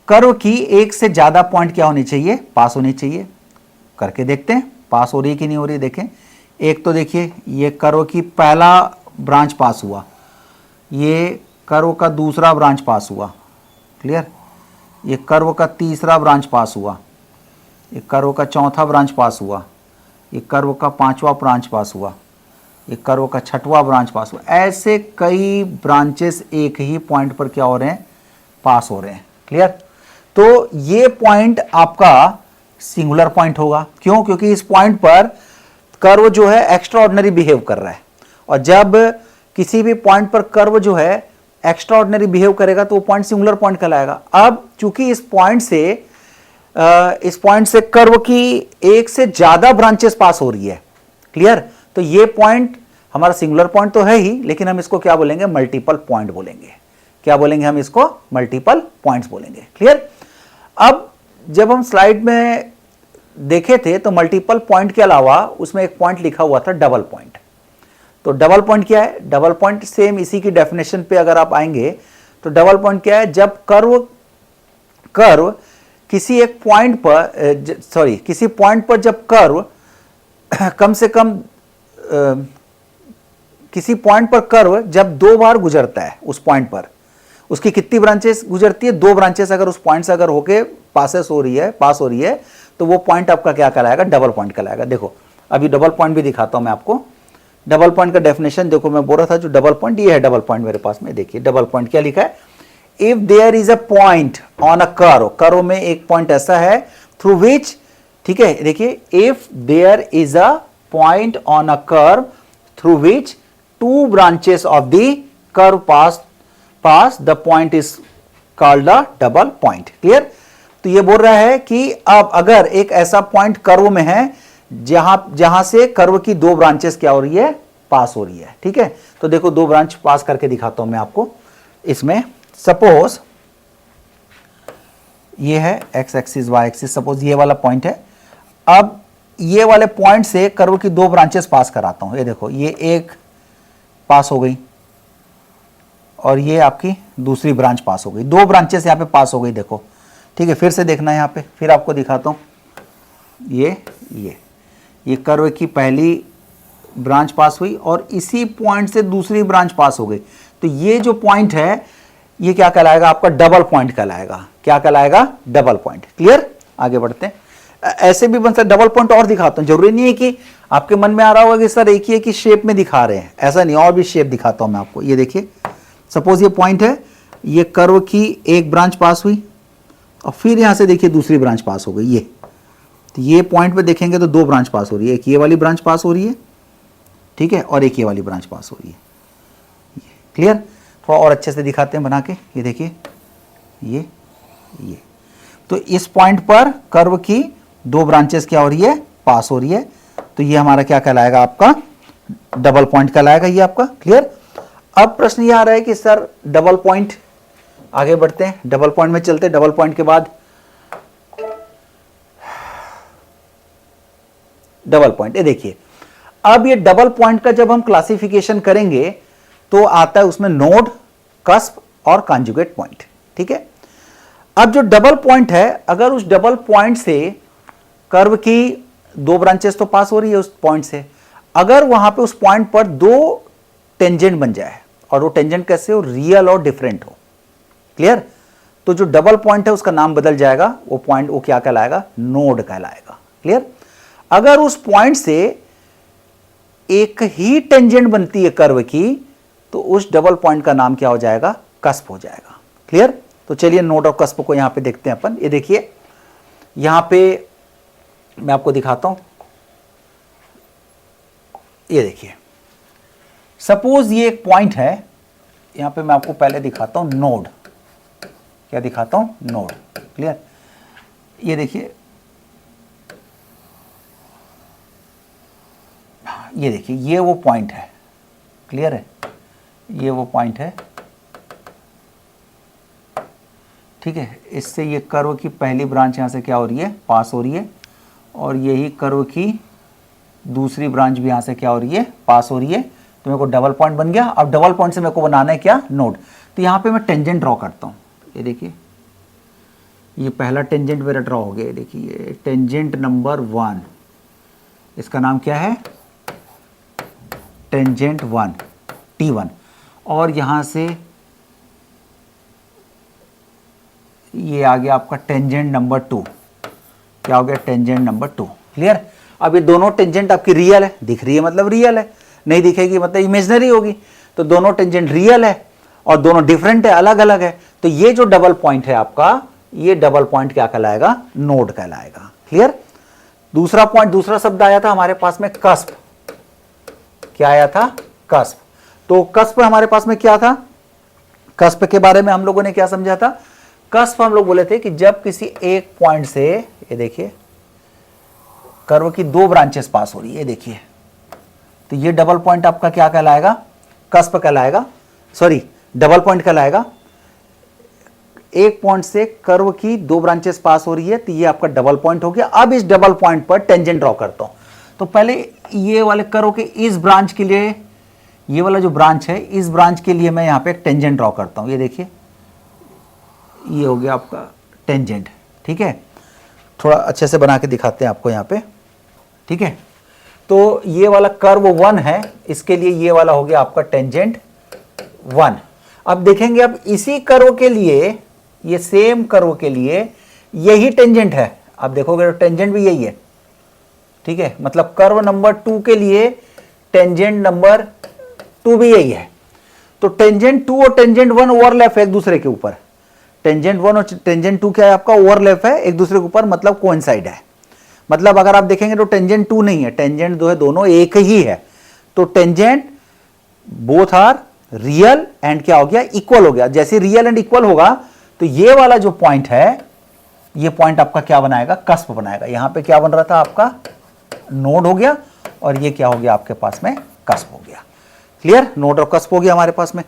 Speaker 1: कर्व की एक से ज्यादा पॉइंट क्या होनी चाहिए, पास होनी चाहिए। करके देखते हैं पास हो रही है कि नहीं हो रही है। देखें, एक तो देखिए ये कर्व की पहला ब्रांच पास हुआ, ये कर्व का दूसरा ब्रांच पास हुआ। क्लियर, ये कर्व का तीसरा ब्रांच पास हुआ, ये कर्व का चौथा ब्रांच पास हुआ, ये कर्व का पांचवा ब्रांच पास हुआ, ये कर्व का छठवां ब्रांच पास हुआ। ऐसे कई ब्रांचेस एक ही पॉइंट पर क्या हो रहे हैं, पास हो रहे हैं। क्लियर, तो ये पॉइंट आपका सिंगुलर पॉइंट होगा। क्यों, क्योंकि इस पॉइंट पर कर्व जो है एक्स्ट्रा ऑर्डिनरी बिहेव कर रहा है, और जब किसी भी पॉइंट पर कर्व जो है एक्स्ट्रा ऑर्डिनरी बिहेव करेगा तो वो पॉइंट सिंगुलर पॉइंट कहलाएगा। अब चूंकि इस पॉइंट से कर्व की एक से ज्यादा ब्रांचेस पास हो रही है। क्लियर, तो ये पॉइंट हमारा सिंगुलर पॉइंट तो है ही, लेकिन हम इसको क्या बोलेंगे, मल्टीपल पॉइंट बोलेंगे। क्या बोलेंगे हम इसको, मल्टीपल पॉइंट्स बोलेंगे। क्लियर, अब जब हम स्लाइड में देखे थे तो मल्टीपल पॉइंट के अलावा उसमें एक पॉइंट लिखा हुआ था डबल पॉइंट। तो डबल पॉइंट क्या है, डबल पॉइंट सेम इसी की डेफिनेशन पे अगर आप आएंगे तो डबल पॉइंट क्या है, जब कर्व किसी एक पॉइंट पर किसी पॉइंट पर जब कर्व कम से कम किसी पॉइंट पर कर्व जब दो बार गुजरता है, उस पॉइंट पर उसकी कितनी ब्रांचेस गुजरती है, दो ब्रांचेस अगर उस पॉइंट से अगर होके पास हो रही है तो वो पॉइंट आपका क्या कहलाएगा, डबल पॉइंट कहलाएगा। देखो अभी डबल पॉइंट भी दिखाता हूं मैं आपको। डबल पॉइंट का डेफिनेशन देखो, मैं बोल रहा था जो डबल पॉइंट, ये है डबल पॉइंट मेरे पास में। देखिए डबल पॉइंट क्या लिखा है, if there is a point on a curve, curve में एक पॉइंट ऐसा है थ्रू विच, ठीक है, देखिए if there is a point on a curve through which two branches of the curve pass the point is called the double point. Clear, तो ये बोल रहा है कि अब अगर एक ऐसा पॉइंट कर्व में है जहां से कर्व की दो ब्रांचेस क्या हो रही है, पास हो रही है। ठीक है, तो देखो दो ब्रांच पास करके दिखाता हूं मैं आपको इसमें। सपोज ये है X axis Y axis, suppose ये वाला पॉइंट है। अब ये वाले पॉइंट से कर्व की दो ब्रांचेस पास कराता हूं। ये देखो ये एक पास हो गई और ये आपकी दूसरी ब्रांच पास हो गई, दो ब्रांचेस यहां पे पास हो गई। देखो ठीक है, फिर से देखना है यहां पे, फिर आपको दिखाता हूं। ये कर्व की पहली ब्रांच पास हुई और इसी पॉइंट से दूसरी ब्रांच पास हो गई। तो ये जो पॉइंट है ये क्या कहलाएगा, आपका डबल पॉइंट कहलाएगा। क्या कहलाएगा, डबल पॉइंट। क्लियर, आगे बढ़ते हैं। ऐसे भी बन सकता है, डबल पॉइंट और दिखाता हूं। जरूरी नहीं है कि आपके मन में आ रहा होगा कि सर एक ही है कि शेप में दिखा रहे हैं, ऐसा नहीं, और भी शेप दिखाता हूं मैं आपको। ये देखिए सपोज ये पॉइंट है, ये कर्व की एक ब्रांच पास हुई और फिर यहां से देखिए दूसरी ब्रांच पास हो गई। ये तो ये पॉइंट पे देखेंगे तो दो ब्रांच पास हो रही है, एक ये वाली ब्रांच पास हो रही है, ठीक है, और एक ये वाली ब्रांच पास हो रही है। क्लियर, थोड़ा और अच्छे से दिखाते हैं बना के। ये देखिए ये तो इस पॉइंट पर कर्व की दो ब्रांचेस क्या हो रही है, पास हो रही है। तो ये हमारा क्या कहलाएगा, आपका डबल पॉइंट कहलाएगा ये आपका। क्लियर, अब प्रश्न ये आ रहा है कि सर डबल पॉइंट, आगे बढ़ते हैं, डबल पॉइंट में चलते हैं। डबल पॉइंट के बाद डबल पॉइंट, ये देखिए अब ये डबल पॉइंट का जब हम क्लासिफिकेशन करेंगे तो आता है उसमें नोड, कस्प और कॉन्जुगेट पॉइंट। ठीक है, अब जो डबल पॉइंट है, अगर उस डबल पॉइंट से कर्व की दो ब्रांचेस तो पास हो रही है उस पॉइंट से, अगर वहां पे उस पॉइंट पर दो टेंजेंट बन जाए, और वो टेंजेंट कैसे हो, रियल और डिफरेंट हो, क्लियर, तो जो डबल पॉइंट है उसका नाम बदल जाएगा, वो पॉइंट वो क्या कहलाएगा, नोड कहलाएगा। क्लियर, अगर उस पॉइंट से एक ही टेंजेंट बनती है कर्व की, तो उस डबल पॉइंट का नाम क्या हो जाएगा, कस्प हो जाएगा। क्लियर, तो चलिए नोड और कस्प को यहां पे देखते हैं अपन। ये देखिए यहां पे मैं आपको दिखाता हूं, ये देखिए सपोज ये एक पॉइंट है, यहां पे मैं आपको पहले दिखाता हूं नोड, क्या दिखाता हूं, नोड। क्लियर, ये देखिए, ये देखिए ये वो पॉइंट है, क्लियर है, ये वो पॉइंट है। ठीक है, इससे ये कर्व की पहली ब्रांच यहां से क्या हो रही है, पास हो रही है, और यही कर्व की दूसरी ब्रांच भी यहां से क्या हो रही है, पास हो रही है। तो मेरे को डबल पॉइंट बन गया। अब डबल पॉइंट से मेरे को बनाना है क्या, नोड। तो यहां पे मैं टेंजेंट ड्रॉ करता हूं, ये देखिए ये पहला टेंजेंट मेरा ड्रॉ हो गया। ये देखिए टेंजेंट नंबर 1, इसका नाम क्या है, टेंजेंट 1, T1, और यहां से ये आ गया आपका टेंजेंट नंबर 2, क्या हो गया, टेंजेंट नंबर 2। क्लियर, अब ये दोनों टेंजेंट आपकी रियल है, दिख रही है मतलब रियल है, नहीं दिखेगी मतलब इमेजिनरी होगी। तो दोनों टेंजेंट रियल है और दोनों डिफरेंट है, अलग अलग है। तो ये जो डबल पॉइंट है आपका, ये डबल पॉइंट क्या कहलाएगा, नोड कहलाएगा। क्लियर, दूसरा पॉइंट, दूसरा शब्द आया था हमारे पास में कस्प, क्या आया था, कस्प। तो कस्प हमारे पास में क्या था, कस्प के बारे में हम लोगों ने क्या समझा था, कस्प हम लोग बोले थे कि जब किसी एक पॉइंट से, ये देखिए कर्व की दो ब्रांचेस पास हो रही है, ये देखिए, तो ये डबल पॉइंट आपका क्या कहलाएगा, कस्प कहलाएगा, सॉरी डबल पॉइंट कहलाएगा। एक पॉइंट से कर्व की दो ब्रांचेस पास हो रही है, तो ये आपका डबल पॉइंट हो गया। अब इस डबल पॉइंट पर टेंजेंट ड्रॉ करता हूं। तो पहले ये वाले कर्व के इस ब्रांच के लिए, ये वाला जो ब्रांच है, इस ब्रांच के लिए मैं यहां पे एक टेंजेंट ड्रॉ करता हूं। ये देखिए ये हो गया आपका टेंजेंट। ठीक है, थोड़ा अच्छे से बना के दिखाते हैं आपको यहां पे। ठीक है, तो ये वाला कर्व 1 है, इसके लिए ये वाला हो गया आपका टेंजेंट 1। अब देखेंगे, अब इसी कर्व के लिए, ये सेम कर्व के लिए यही टेंजेंट है। आप देखोगे तो टेंजेंट भी यही है। ठीक है, मतलब कर्व नंबर 2 के लिए टेंजेंट नंबर 2 भी यही है। तो टेंजेंट 2 और टेंजेंट 1 ओवरलैप है एक दूसरे के ऊपर। टेंजेंट 1 और टेंजेंट 2 क्या है आपका, ओवरलैप है एक दूसरे के ऊपर, मतलब कोइंसाइड है। मतलब अगर आप देखेंगे तो टेंजेंट 2 नहीं है, टेंजेंट 2 है, दोनों एक ही है। तो tangent both are real and क्या हो गया, इक्वल हो गया। जैसे रियल एंड इक्वल होगा तो ये वाला जो पॉइंट है, ये पॉइंट आपका क्या बनाएगा, कस्प बनाएगा। यहां पे क्या बन रहा था आपका, नोड हो गया, और ये क्या हो गया आपके पास में, कस्प हो गया। क्लियर, नोड और कस्प हो गया हमारे पास में।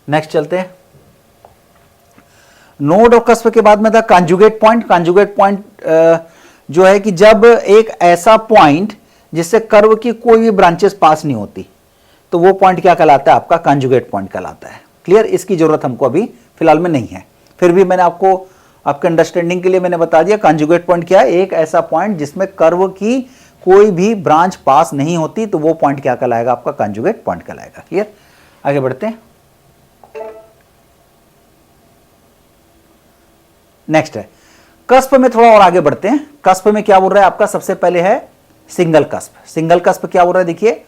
Speaker 1: नेक्स्ट चलते हैं, नोड और कस्प के बाद में था कॉन्जुगेट पॉइंट। कॉन्जुगेट पॉइंट जो है कि जब एक ऐसा पॉइंट जिससे कर्व की कोई भी ब्रांचेस पास नहीं होती, तो वो पॉइंट क्या कहलाता है आपका, कॉन्जुगेट पॉइंट कहलाता है। क्लियर, इसकी जरूरत हमको अभी फिलहाल में नहीं है, फिर भी मैंने आपको आपके अंडरस्टैंडिंग के लिए मैंने बता दिया कॉन्जुगेट पॉइंट क्या है, एक ऐसा पॉइंट जिसमें कर्व की कोई भी ब्रांच पास नहीं होती, तो वो पॉइंट क्या कहलाएगा आपका, कॉन्जुगेट पॉइंट कहलाएगा। क्लियर, आगे बढ़ते हैं। नेक्स्ट है कस्प में, थोड़ा और आगे बढ़ते हैं। कस्प में क्या बोल रहा है आपका, सबसे पहले है सिंगल कस्प। सिंगल कस्प क्या बोल रहा है, देखिए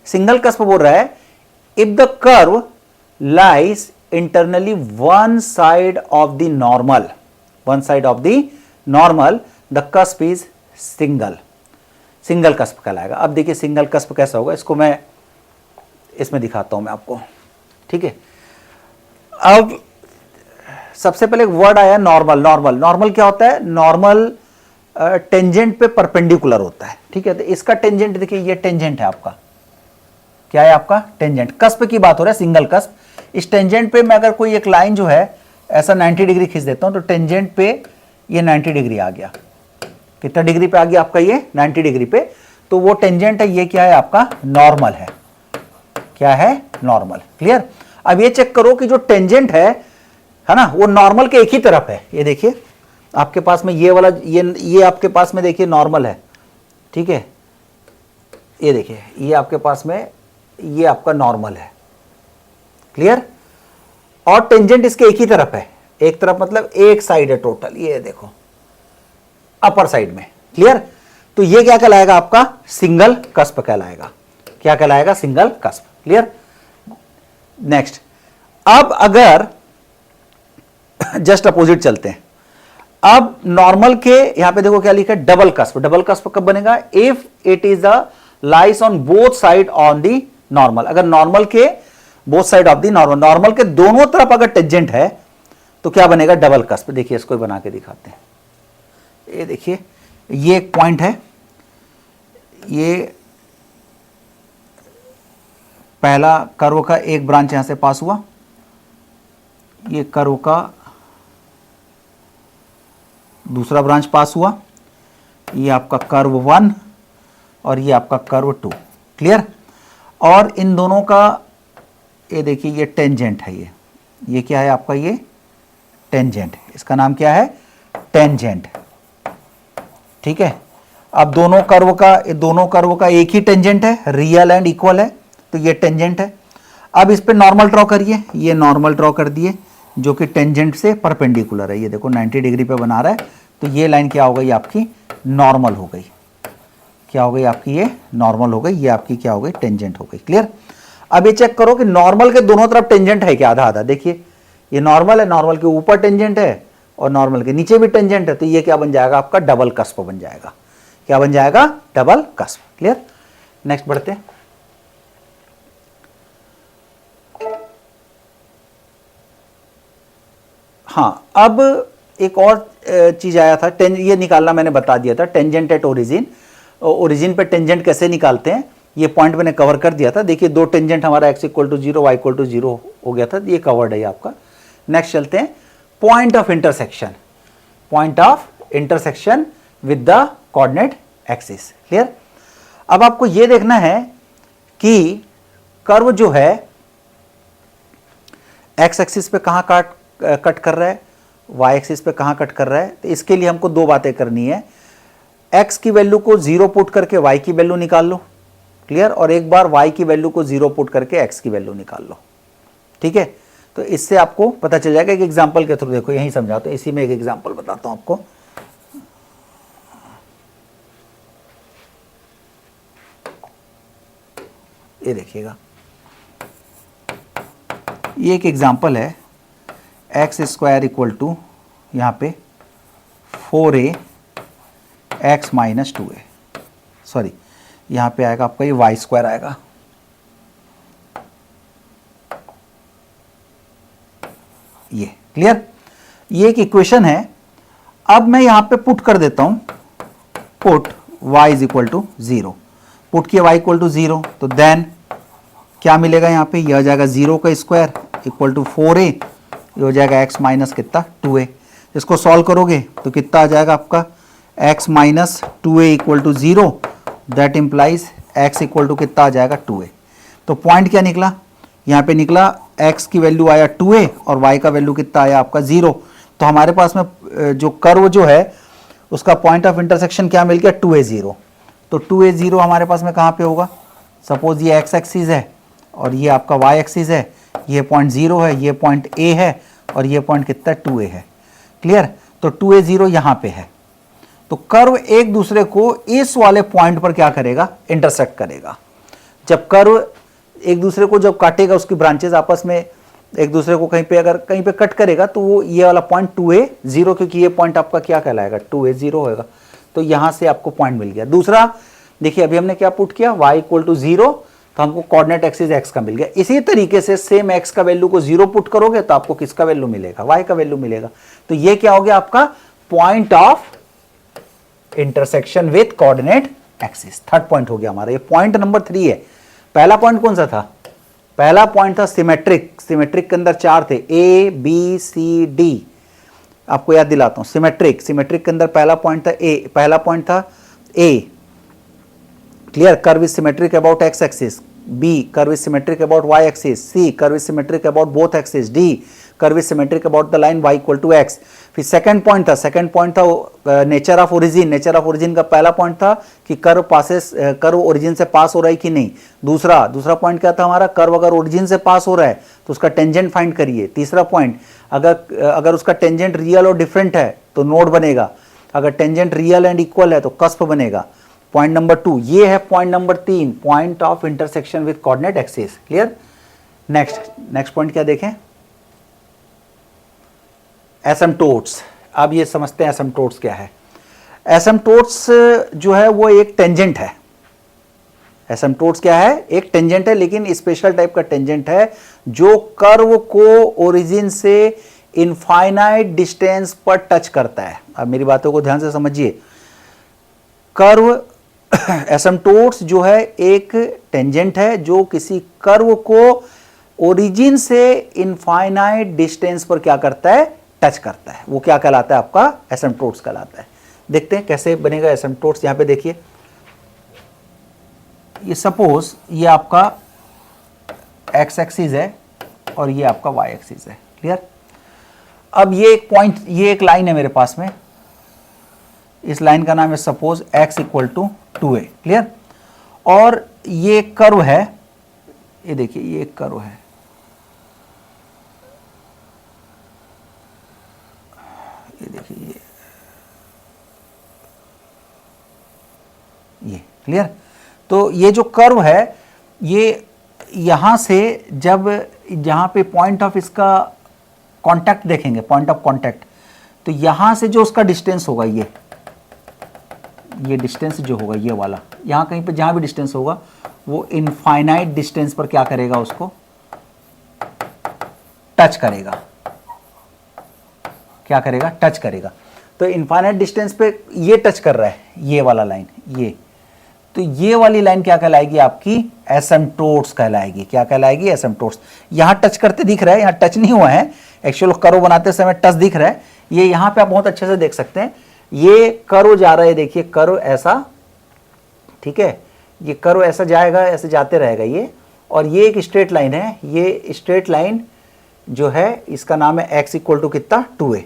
Speaker 1: सिंगल कस्प बोल रहा है, if the curve lies internally one side of the normal, one side of the normal, the cusp is single. Single cusp कहलाएगा। अब देखिए सिंगल कस्प कैसा होगा, इसको मैं इसमें दिखाता हूं मैं आपको। ठीक है, अब सबसे पहले एक वर्ड आया नॉर्मल। नॉर्मल, नॉर्मल क्या होता है, नॉर्मल टेंजेंट पे परपेंडिकुलर होता है। ठीक है, तो इसका टेंजेंट देखिए, ये टेंजेंट है आपका, क्या है आपका, टेंजेंट। कस्प की बात हो रहा है, सिंगल कस्प। इस टेंजेंट पे मैं अगर कोई एक लाइन जो है ऐसा 90 डिग्री खींच देता हूं, तो टेंजेंट पे ये 90 डिग्री आ गया। कितना डिग्री पे आ गया आपका, ये 90 डिग्री पे। तो वो टेंजेंट है, ये क्या है आपका नॉर्मल है, क्या है नॉर्मल। क्लियर। अब ये चेक करो कि जो टेंजेंट है ना, वो नॉर्मल के एक ही तरफ है। ये देखिए आपके पास में ये वाला, ये आपके पास में देखिए नॉर्मल है, ठीक है, ये देखिए ये आपके पास में ये आपका नॉर्मल है। क्लियर। और टेंजेंट इसके एक ही तरफ है, एक तरफ मतलब एक साइड है टोटल, ये देखो अपर साइड में। क्लियर। तो ये क्या कहलाएगा आपका सिंगल कस्प कहलाएगा, क्या कहलाएगा सिंगल कस्प। क्लियर। नेक्स्ट, अब अगर जस्ट अपोजिट चलते हैं, अब नॉर्मल के यहां पे देखो क्या लिखा है डबल कस्प। डबल कस्प कब बनेगा, if it is a lies on both side on the normal. अगर नॉर्मल के both side of the normal, normal के दोनों तरफ अगर टेंजेंट है तो क्या बनेगा डबल कस्प। देखिए इसको बना के दिखाते हैं। ये देखिए ये एक पॉइंट है, ये पहला कर्व का एक ब्रांच यहां से पास हुआ, ये कर्व का दूसरा ब्रांच पास हुआ, ये आपका कर्व 1 और ये आपका कर्व 2। क्लियर। और इन दोनों का ये देखिए ये टेंजेंट है, ये क्या है आपका ये टेंजेंट, इसका नाम क्या है टेंजेंट। ठीक है। अब दोनों कर्व का एक ही टेंजेंट है, रियल एंड इक्वल है, तो ये टेंजेंट है। अब इस पे नॉर्मल ड्रॉ करिए, ये नॉर्मल ड्रॉ कर दिए जो कि टेंजेंट से परपेंडिकुलर है, ये देखो 90 डिग्री पे बना रहा है, तो ये लाइन क्या हो गई आपकी नॉर्मल हो गई, क्या हो गई आपकी ये नॉर्मल हो गई, ये आपकी क्या हो गई टेंजेंट हो गई। क्लियर। अब ये चेक करो कि नॉर्मल के दोनों तरफ टेंजेंट है क्या, आधा आधा। देखिए ये नॉर्मल है, नॉर्मल के ऊपर टेंजेंट है और नॉर्मल के नीचे भी टेंजेंट है, तो ये क्या बन जाएगा आपका डबल कस्प बन जाएगा, क्या बन जाएगा डबल कस्प। क्लियर। नेक्स्ट बढ़ते हैं। हाँ, अब एक और चीज आया था, ये निकालना मैंने बता दिया था, टेंजेंट एट ओरिजिन। ओरिजिन पे टेंजेंट कैसे निकालते हैं ये पॉइंट मैंने कवर कर दिया था। देखिए दो टेंजेंट हमारा x equal to 0 y equal to 0 हो गया था, ये कवर्ड है आपका। नेक्स्ट चलते हैं point of intersection, point of intersection with the coordinate axis. Clear. अब आपको ये देखना है कि कर्व जो है x एक्सिस पे कहां कट कर रहा है, y एक्सिस पे कहां कट कर रहा है। तो इसके लिए हमको दो बातें करनी है, x की वैल्यू को 0 पुट करके y की वैल्यू निकाल लो। क्लियर। और एक बार y की वैल्यू को 0 पुट करके x की वैल्यू निकाल लो। ठीक है। तो इससे आपको पता चल जाएगा। एक एग्जांपल के थ्रू देखो, यहीं समझाता हूं, इसी में एक एग्जांपल बताता हूं आपको। ये देखिएगा, ये एक एग्जांपल है, एक्स स्क्वायर इक्वल टू यहां पे 4a x minus 2a, sorry यहां पे आएगा आपका ये वाई स्क्वायर आएगा। ये क्लियर। ये एक इक्वेशन है। अब मैं यहां पे पुट कर देता हूं, put y is equal to 0, put किया y इक्वल टू 0, तो देन क्या मिलेगा यहां पे, ये आ जाएगा 0 का स्क्वायर इक्वल टू 4a, ये हो जाएगा x माइनस कितना 2a। इसको सॉल्व करोगे तो कितना आ जाएगा आपका x minus 2a equal to 0, that implies x equal to कितना आ जाएगा 2a। तो पॉइंट क्या निकला, यहाँ पे निकला x की वैल्यू आया 2a और y का वैल्यू कितना आया आपका 0। तो हमारे पास में जो कर्व जो है उसका पॉइंट ऑफ इंटरसेक्शन क्या मिल गया 2a 0। तो 2a 0 हमारे पास में कहाँ पे होगा, सपोज ये x एक्सिस है और ये आपका y एक्सिस है, ये पॉइंट 0 है, ये पॉइंट a है और ये पॉइंट कितना 2a है। क्लियर। तो 2a 0 यहाँ पे है, तो कर्व एक दूसरे को इस वाले पॉइंट पर क्या करेगा इंटरसेक्ट करेगा। जब कर्व एक दूसरे को जब काटेगा, उसकी ब्रांचेस आपस में एक दूसरे को कहीं पे अगर कहीं पे कट करेगा, तो वो ये वाला पॉइंट 2a 0, क्योंकि ये पॉइंट आपका क्या कहलाएगा 2a 0 होएगा, तो यहां से आपको पॉइंट मिल गया। दूसरा देखिए अभी हमने क्या पुट किया y इक्वल टू 0, तो हमको कोऑर्डिनेट एक्सिस x का मिल गया। इसी तरीके से सेम x का वैल्यू को 0 पुट करोगे तो आपको किसका वैल्यू मिलेगा, y का वैल्यू मिलेगा। तो ये क्या हो गया आपका point of intersection with coordinate axis. Third point हो गया हमारा, ये पॉइंट नंबर 3 है। पहला पॉइंट कौन सा था, पहला पॉइंट था सिमेट्रिक। सिमेट्रिक के अंदर 4 थे, ए बी सी डी, आपको याद दिलाता हूं। सिमेट्रिक के अंदर पहला पॉइंट था ए, पहला पॉइंट था A, clear, curve is symmetric about x axis, B curve is symmetric about Y axis, C curve is symmetric about both axis, D curve is symmetric about the line y equal to x। फिर second point था nature of origin. Nature of origin का पहला point था कि curve origin से पास हो रहा है कि नहीं। दूसरा पॉइंट क्या था हमारा, कर्व अगर ओरिजिन से पास हो रहा है तो उसका टेंजेंट फाइंड करिए। तीसरा पॉइंट, अगर उसका टेंजेंट रियल और डिफरेंट है तो नोड बनेगा, अगर टेंजेंट रियल एंड इक्वल है तो कस्प बनेगा। पॉइंट नंबर 2 ये है। Point number 3 point of intersection with coordinate axis. Clear. Next point क्या देखें, एसिम्पटोट्स। अब ये समझते हैं एसिम्पटोट्स क्या है। एसिम्पटोट्स जो है वो एक टेंजेंट है। एसिम्पटोट्स क्या है, एक टेंजेंट है, लेकिन स्पेशल टाइप का टेंजेंट है जो कर्व को ओरिजिन से इनफाइनाइट डिस्टेंस पर टच करता है। अब मेरी बातों को ध्यान से समझिए। कर्व एसिम्पटोट्स जो है एक टेंजेंट है जो किसी कर्व को ओरिजिन से इनफाइनाइट डिस्टेंस पर क्या करता है, टच करता है। वो क्या कहलाता है, आपका एसिम्पटोट्स कहलाता है। देखते हैं कैसे बनेगा एसिम्पटोट्स। यहां पे देखिए, ये सपोज ये आपका एक्स एक्सिस है और ये आपका वाई एक्सिस है। क्लियर। अब ये एक पॉइंट, ये एक लाइन है मेरे पास में, इस लाइन का नाम है suppose x equal to 2a। Clear. और ये कर्व है, ये देखिए ये एक कर्व है, ये देखिए ये क्लियर। तो ये जो कर्व है ये यहां से जब जहां पे पॉइंट ऑफ इसका कांटेक्ट देखेंगे, पॉइंट ऑफ कांटेक्ट, तो यहां से जो उसका डिस्टेंस होगा ये डिस्टेंस जो होगा ये वाला, यहां कहीं पे जहां भी डिस्टेंस होगा वो इनफाइनाइट डिस्टेंस पर क्या करेगा, उसको टच करेगा। क्या करेगा, टच करेगा। तो इनफाइनाइट डिस्टेंस पे ये टच कर रहा है, ये वाला लाइन, ये, तो ये वाली लाइन क्या कहलाएगी, आपकी एसिम्पटोट्स कहलाएगी। क्या कहलाएगी, एसिम्पटोट्स। यहां टच करते दिख रहा है, यहां टच नहीं हुआ है, एक्चुअल कर्व बनाते समय टच दिख रहा है। ये यहां पे आप बहुत अच्छे से देख सकते हैं, ये कर्व जा रहा है, देखिए कर्व ऐसा, ठीक है, ये कर्व ऐसा जाएगा, ऐसे जाते रहेगा ये, और ये एक स्ट्रेट लाइन है। ये स्ट्रेट लाइन जो है इसका नाम है x इक्वल टू कितना, 2a।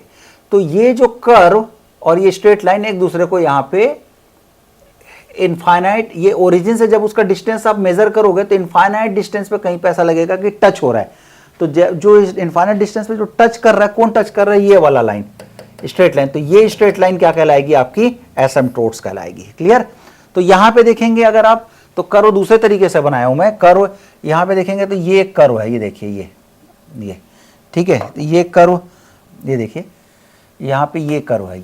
Speaker 1: तो ये जो कर्व और ये स्ट्रेट लाइन एक दूसरे को यहाँ पे इनफाइनाइट, ये ओरिजिन से जब उसका डिस्टेंस आप मेजर करोगे तो इनफाइनाइट डिस्टेंस पे कहीं पे ऐसा लगेगा कि टच हो रहा है। तो जो इनफाइनाइट डिस्टेंस पे जो टच कर रहा है, कौन टच कर रहा है, ये वाला लाइन, स्ट्रेट लाइन। तो ये स्ट्रेट लाइन क्या कहलाएगी, आपकी एसिम्पटोट्स कहलाएगी। क्लियर। तो यहां पे देखेंगे अगर आप, तो कर्व दूसरे तरीके से बनाया हूं मैं। कर्व यहां पे देखेंगे तो ये एक कर्व है, ये देखिए ये ठीक है, तो ये कर्व, ये देखिए यहां पे ये कर्व है,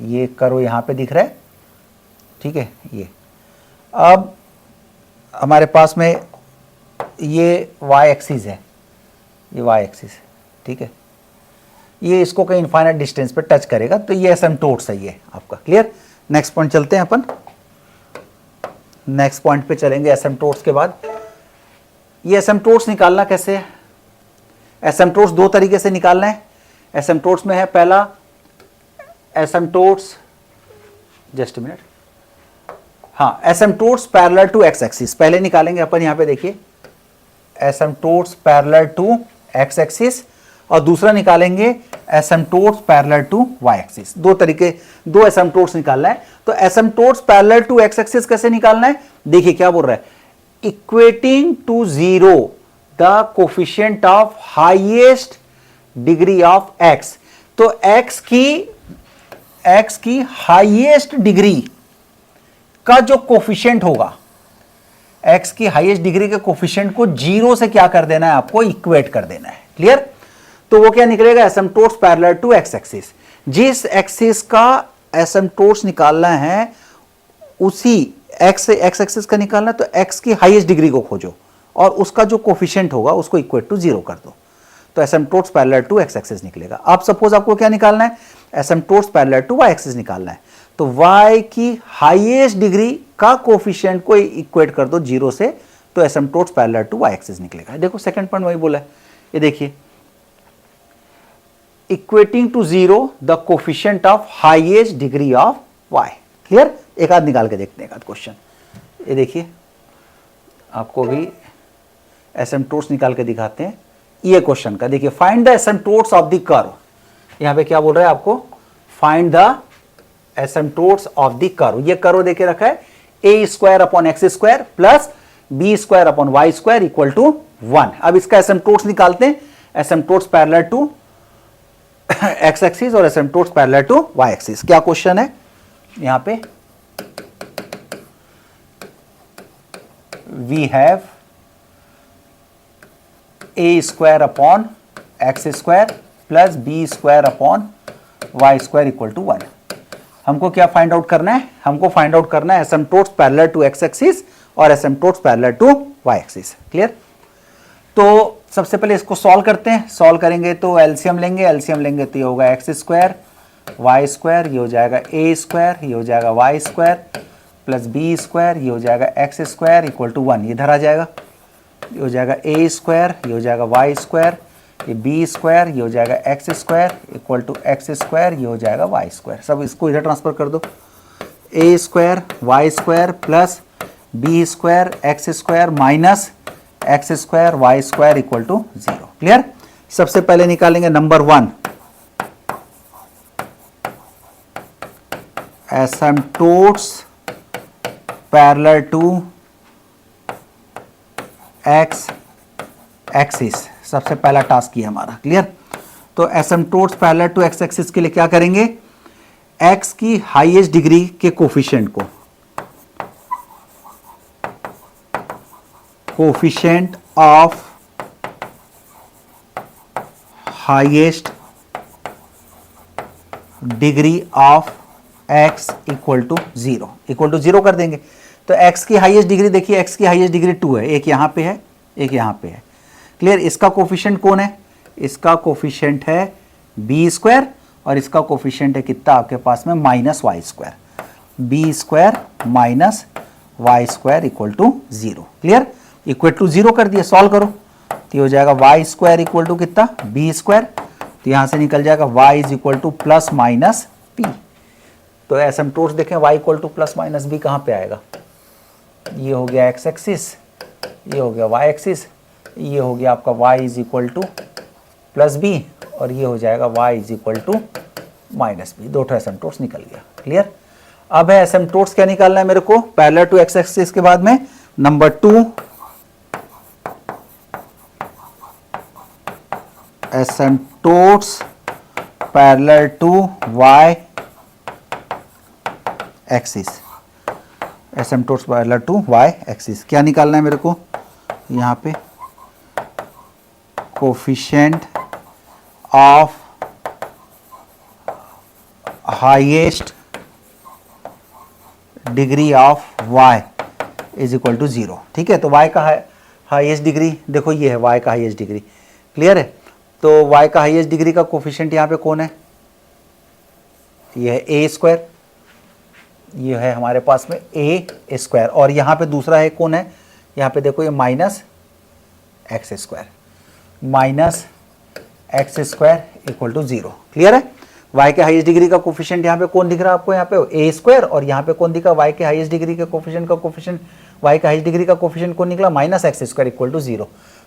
Speaker 1: ये कर्व यहां पे दिख रहा है, ठीक है। ये अब हमारे पास में ये y एक्सिस है, ये y एक्सिस है, ठीक है, ये इसको कहीं इनफाइनाइट डिस्टेंस पे टच करेगा, तो ये एसिम्पटोट्स है ये आपका। क्लियर। नेक्स्ट पॉइंट चलते हैं अपन, नेक्स्ट पॉइंट पे चलेंगे एसिम्पटोट्स के बाद। ये एसिम्पटोट्स निकालना कैसे है, एसिम्पटोट्स दो तरीके से निकालना है। एसिम्पटोट्स में है पहला एसिम्पटोट्स, जस्ट मिनट, हाँ, asymptotes parallel to x axis पहले निकालेंगे अपन। यहां पे देखिए asymptotes parallel to x axis, और दूसरा निकालेंगे asymptotes parallel to y axis. दो तरीके, दो एसिम्पटोट्स निकालना है। तो asymptotes parallel to x axis कैसे निकालना है, देखिए क्या बोल रहा है, equating to zero the coefficient of highest degree of x. तो एक्स की हाईएस्ट डिग्री का जो कोफिशिएंट होगा, एक्स की हाईएस्ट डिग्री के कोफिशिएंट को जीरो से क्या कर देना है, आपको इक्वेट कर देना है। क्लियर। तो वो क्या निकलेगा, एसिम्पटोट्स पैरेलल टू एक्स एक्सिस। जिस एक्सिस का एसिम्पटोट्स निकालना है उसी एक्स एक्सिस का निकालना है, तो एक्स की हाईएस्ट डिग्री को खोजो और उसका जो कोफिशिएंट होगा उसको इक्वेट टू जीरो कर दो, तो asymptotes parallel to x axis निकलेगा। अब सपोज आपको क्या निकालना है, asymptotes parallel to y axis निकालना है, तो y की हाईएस्ट डिग्री का कोफिशिएंट को इक्वेट कर दो जीरो से, तो asymptotes parallel to y axis निकलेगा। देखो सेकंड पॉइंट वही बोला है, ये देखिए equating to zero the coefficient of highest degree of y। Clear. एक आध निकाल के देखते हैं, एक आध क्वेश्चन, ये देखिए आपको भी एसिम्पटोट्स निकाल के दिखाते हैं ये क्वेश्चन का। देखिए find the asymptotes of the curve, यहाँ पे क्या बोल रहा है आपको, find the asymptotes of the curve. ये कर्व देके रखा है a square upon x square plus b square upon y square equal to 1। अब इसका एसिम्पटोट्स निकालते हैं, asymptotes parallel to x axis और asymptotes parallel to y axis. क्या क्वेश्चन है यहां पे, we have a square upon x square plus b square upon y square equal to 1। हमको क्या फाइंड आउट करना है, हमको फाइंड आउट करना है asymptotes parallel to x axis और asymptotes parallel to y axis. Clear. तो सबसे पहले इसको सॉल्व करते हैं, सॉल्व करेंगे तो एलसीएम लेंगे तो ये होगा एक्स स्क्वायर वाई स्क्वायर, ये हो जाएगा ए स्क्वायर, ये हो जाएगा y square plus b square, ये हो जाएगा एक्स स्क्वायर इक्वल टू 1। इधर आ जाएगा, ये हो जाएगा ए स्क्वायर, ये हो जाएगा वाई स्क्वायर, ये बी स्क्वायर, ये हो जाएगा x square equal to x square, ये हो जाएगा वाई स्क्वायर। सब इसको इधर ट्रांसफर कर दो, a square Y square plus b square x square minus x square Y square equal to 0। Clear. सबसे पहले निकालेंगे number 1, asymptotes parallel to x axis, सबसे पहला टास्क ये हमारा। क्लियर। तो asymptotes parallel to x axis के लिए क्या करेंगे, एक्स की हाईएस्ट डिग्री के कोफिशिएंट को, coefficient of highest degree of x equal to 0, equal to 0 कर देंगे। तो x की हाईएस्ट डिग्री देखिए, x की हाईएस्ट डिग्री 2 है, एक यहाँ पे है एक यहाँ पे है। क्लियर। इसका कोफिशिएंट कौन है, इसका कोफिशिएंट है बी स्क्वायर और इसका कोफिशिएंट है कितना आपके पास में minus y square, b square minus y square equal to 0। Clear. Equal to 0 कर दिया, सॉल्व करो तो ये हो जाएगा वाई स्क्वायर इक्वल टू कितना बी स्क्वायर, तो यहां से निकल जाएगा y is equal to plus minus p. तो एसिम्पटोट्स देखें y equal to plus minus b कहाँ पे आएगा, ये हो गया x एक्सिस, ये हो गया y एक्सिस, ये हो गया आपका y is equal to plus b और ये हो जाएगा y is equal to minus b. 2 asymptotes निकल गया। क्लियर। अब है एसिम्पटोट्स क्या निकालना है मेरे को, पैरेलल टू एक्स एक्सिस के बाद में number 2 asymptotes parallel to y axis, asymptotes parallel to y axis. क्या निकालना है मेरे को, यहाँ पे coefficient of highest degree of y is equal to 0। ठीक है। तो y का हाईएस्ट डिग्री देखो, ये है y का हाईएस्ट डिग्री। क्लियर है। तो y का हाईएस्ट डिग्री का कोफिशिएंट यहाँ पे कौन है, ये है ए स्क्वायर, ये है हमारे पास में ए स्क्वायर और यहाँ पे दूसरा है कौन है, यहाँ पे देखो ये minus x square, minus x square equal to 0। Clear है। y के हाईएस्ट डिग्री का कोफिशिएंट यहाँ पे कौन दिख रहा है आपको, यहाँ पे ए स्क्वायर और यहाँ पे कौन दिखा, y के हाईएस्ट डिग्री के कोफिशिएंट y के हाईएस्ट डिग्री का कोफिशिएंट कौन निकला, minus x square equal to 0।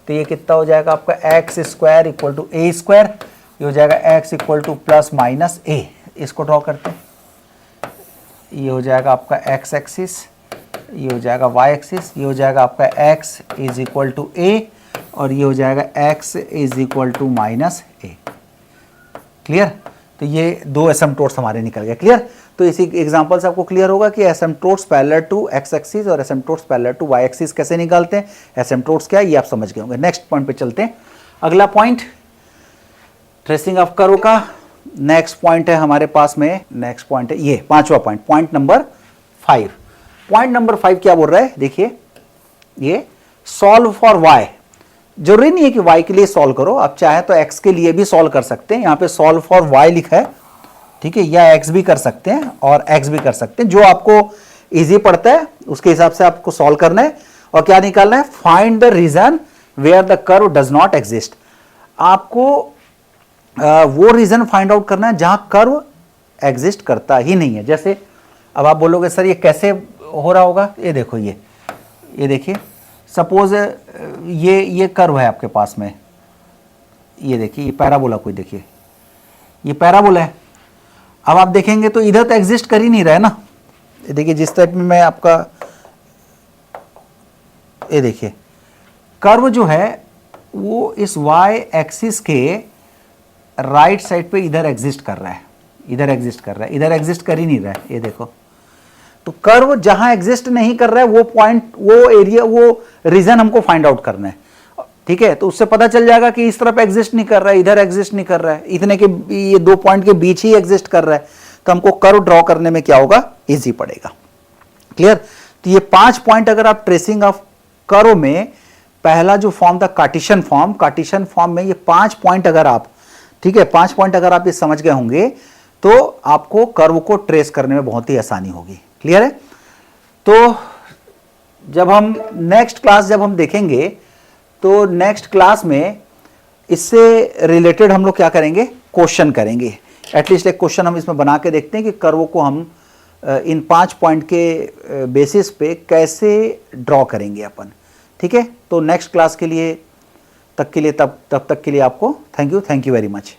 Speaker 1: तो ये कितना हो जाएगा आपका x square equal to A square, ये हो जाएगा x equal to plus minus a. इसको ड्रॉ करते हैं, ये हो जाएगा आपका एक्स एक्सिस, ये हो जाएगा वाई एक्सिस, ये हो जाएगा आपका x is equal to a और ये हो जाएगा x is equal to minus a. Clear. तो ये 2 एसिम्पटोट्स हमारे निकल गए। क्लियर। तो इसी एग्जांपल से आपको क्लियर होगा कि एसिम्पटोट्स पैरेलल टू एक्स एक्सिस और asymptotes parallel to y axis कैसे निकालते हैं, एसिम्पटोट्स क्या है ये आप समझ गए होंगे। नेक्स्ट पॉइंट पे चलते हैं। अगला पॉइंट ट्रेसिंग ऑफ कर्व का नेक्स्ट पॉइंट है हमारे पास में, नेक्स्ट पॉइंट है ये 5वां point, point number 5। Point number 5 क्या बोल रहा है, देखिए ये सॉल्व फॉर वाई। जरूरी नहीं है कि y के लिए सॉल्व करो, आप चाहे तो x के लिए भी सॉल्व कर सकते हैं। यहाँ पे सॉल्व फॉर y लिखा है, ठीक है, या x भी कर सकते हैं और x भी कर सकते हैं, जो आपको इजी पड़ता है उसके हिसाब से आपको सॉल्व करना है। और क्या निकालना है, find the region where the curve does not exist. आपको वो रीजन फाइंड आउट करना है जहां कर्व एग्जिस्ट करता ही नहीं है। जैसे अब आप बोलोगे सर ये कैसे हो रहा होगा, ये देखो, ये ये देखिए सपोज ये कर्व है आपके पास में, ये देखिए ये पैराबोला, कोई देखिए ये पैराबोला है। अब आप देखेंगे तो इधर तो एग्जिस्ट कर ही नहीं रहा है ना। ये देखिए जिस टाइप में मैं आपका, ये देखिए कर्व जो है वो इस y एक्सिस के राइट साइड पे इधर एग्जिस्ट कर रहा है, इधर एग्जिस्ट कर रहा है, इधर एग्जिस्ट कर ही नहीं रहा है। ये देखो तो कर्व जहां एग्जिस्ट नहीं कर रहा है वो पॉइंट, वो एरिया, वो रीजन हमको फाइंड आउट करना है, ठीक है। तो उससे पता चल जाएगा कि इस तरफ एग्जिस्ट नहीं कर रहा है, इधर एग्जिस्ट नहीं कर रहा है, इतने के ये 2 पॉइंट के बीच ही एग्जिस्ट कर रहा है, तो हमको कर्व ड्रॉ करने में क्या होगा, इजी पड़ेगा। क्लियर। तो ये 5 पॉइंट अगर आप ट्रेसिंग ऑफ कर्व में, पहला जो फॉर्म था कार्टेशियन फॉर्म, कार्टेशियन फॉर्म में ये 5 पॉइंट अगर आप, ठीक है, 5 पॉइंट अगर आप ये समझ गए होंगे तो आपको कर्व को ट्रेस करने में बहुत ही आसानी होगी। क्लियर है। तो जब हम नेक्स्ट क्लास जब हम देखेंगे तो नेक्स्ट क्लास में इससे रिलेटेड हम लोग क्या करेंगे, क्वेश्चन करेंगे। एटलीस्ट एक क्वेश्चन हम इसमें बना के देखते हैं कि कर्व को हम इन 5 पॉइंट के बेसिस पे कैसे ड्रॉ करेंगे अपन, ठीक है। तो नेक्स्ट क्लास के लिए तब तक के लिए आपको थैंक यू वेरी मच।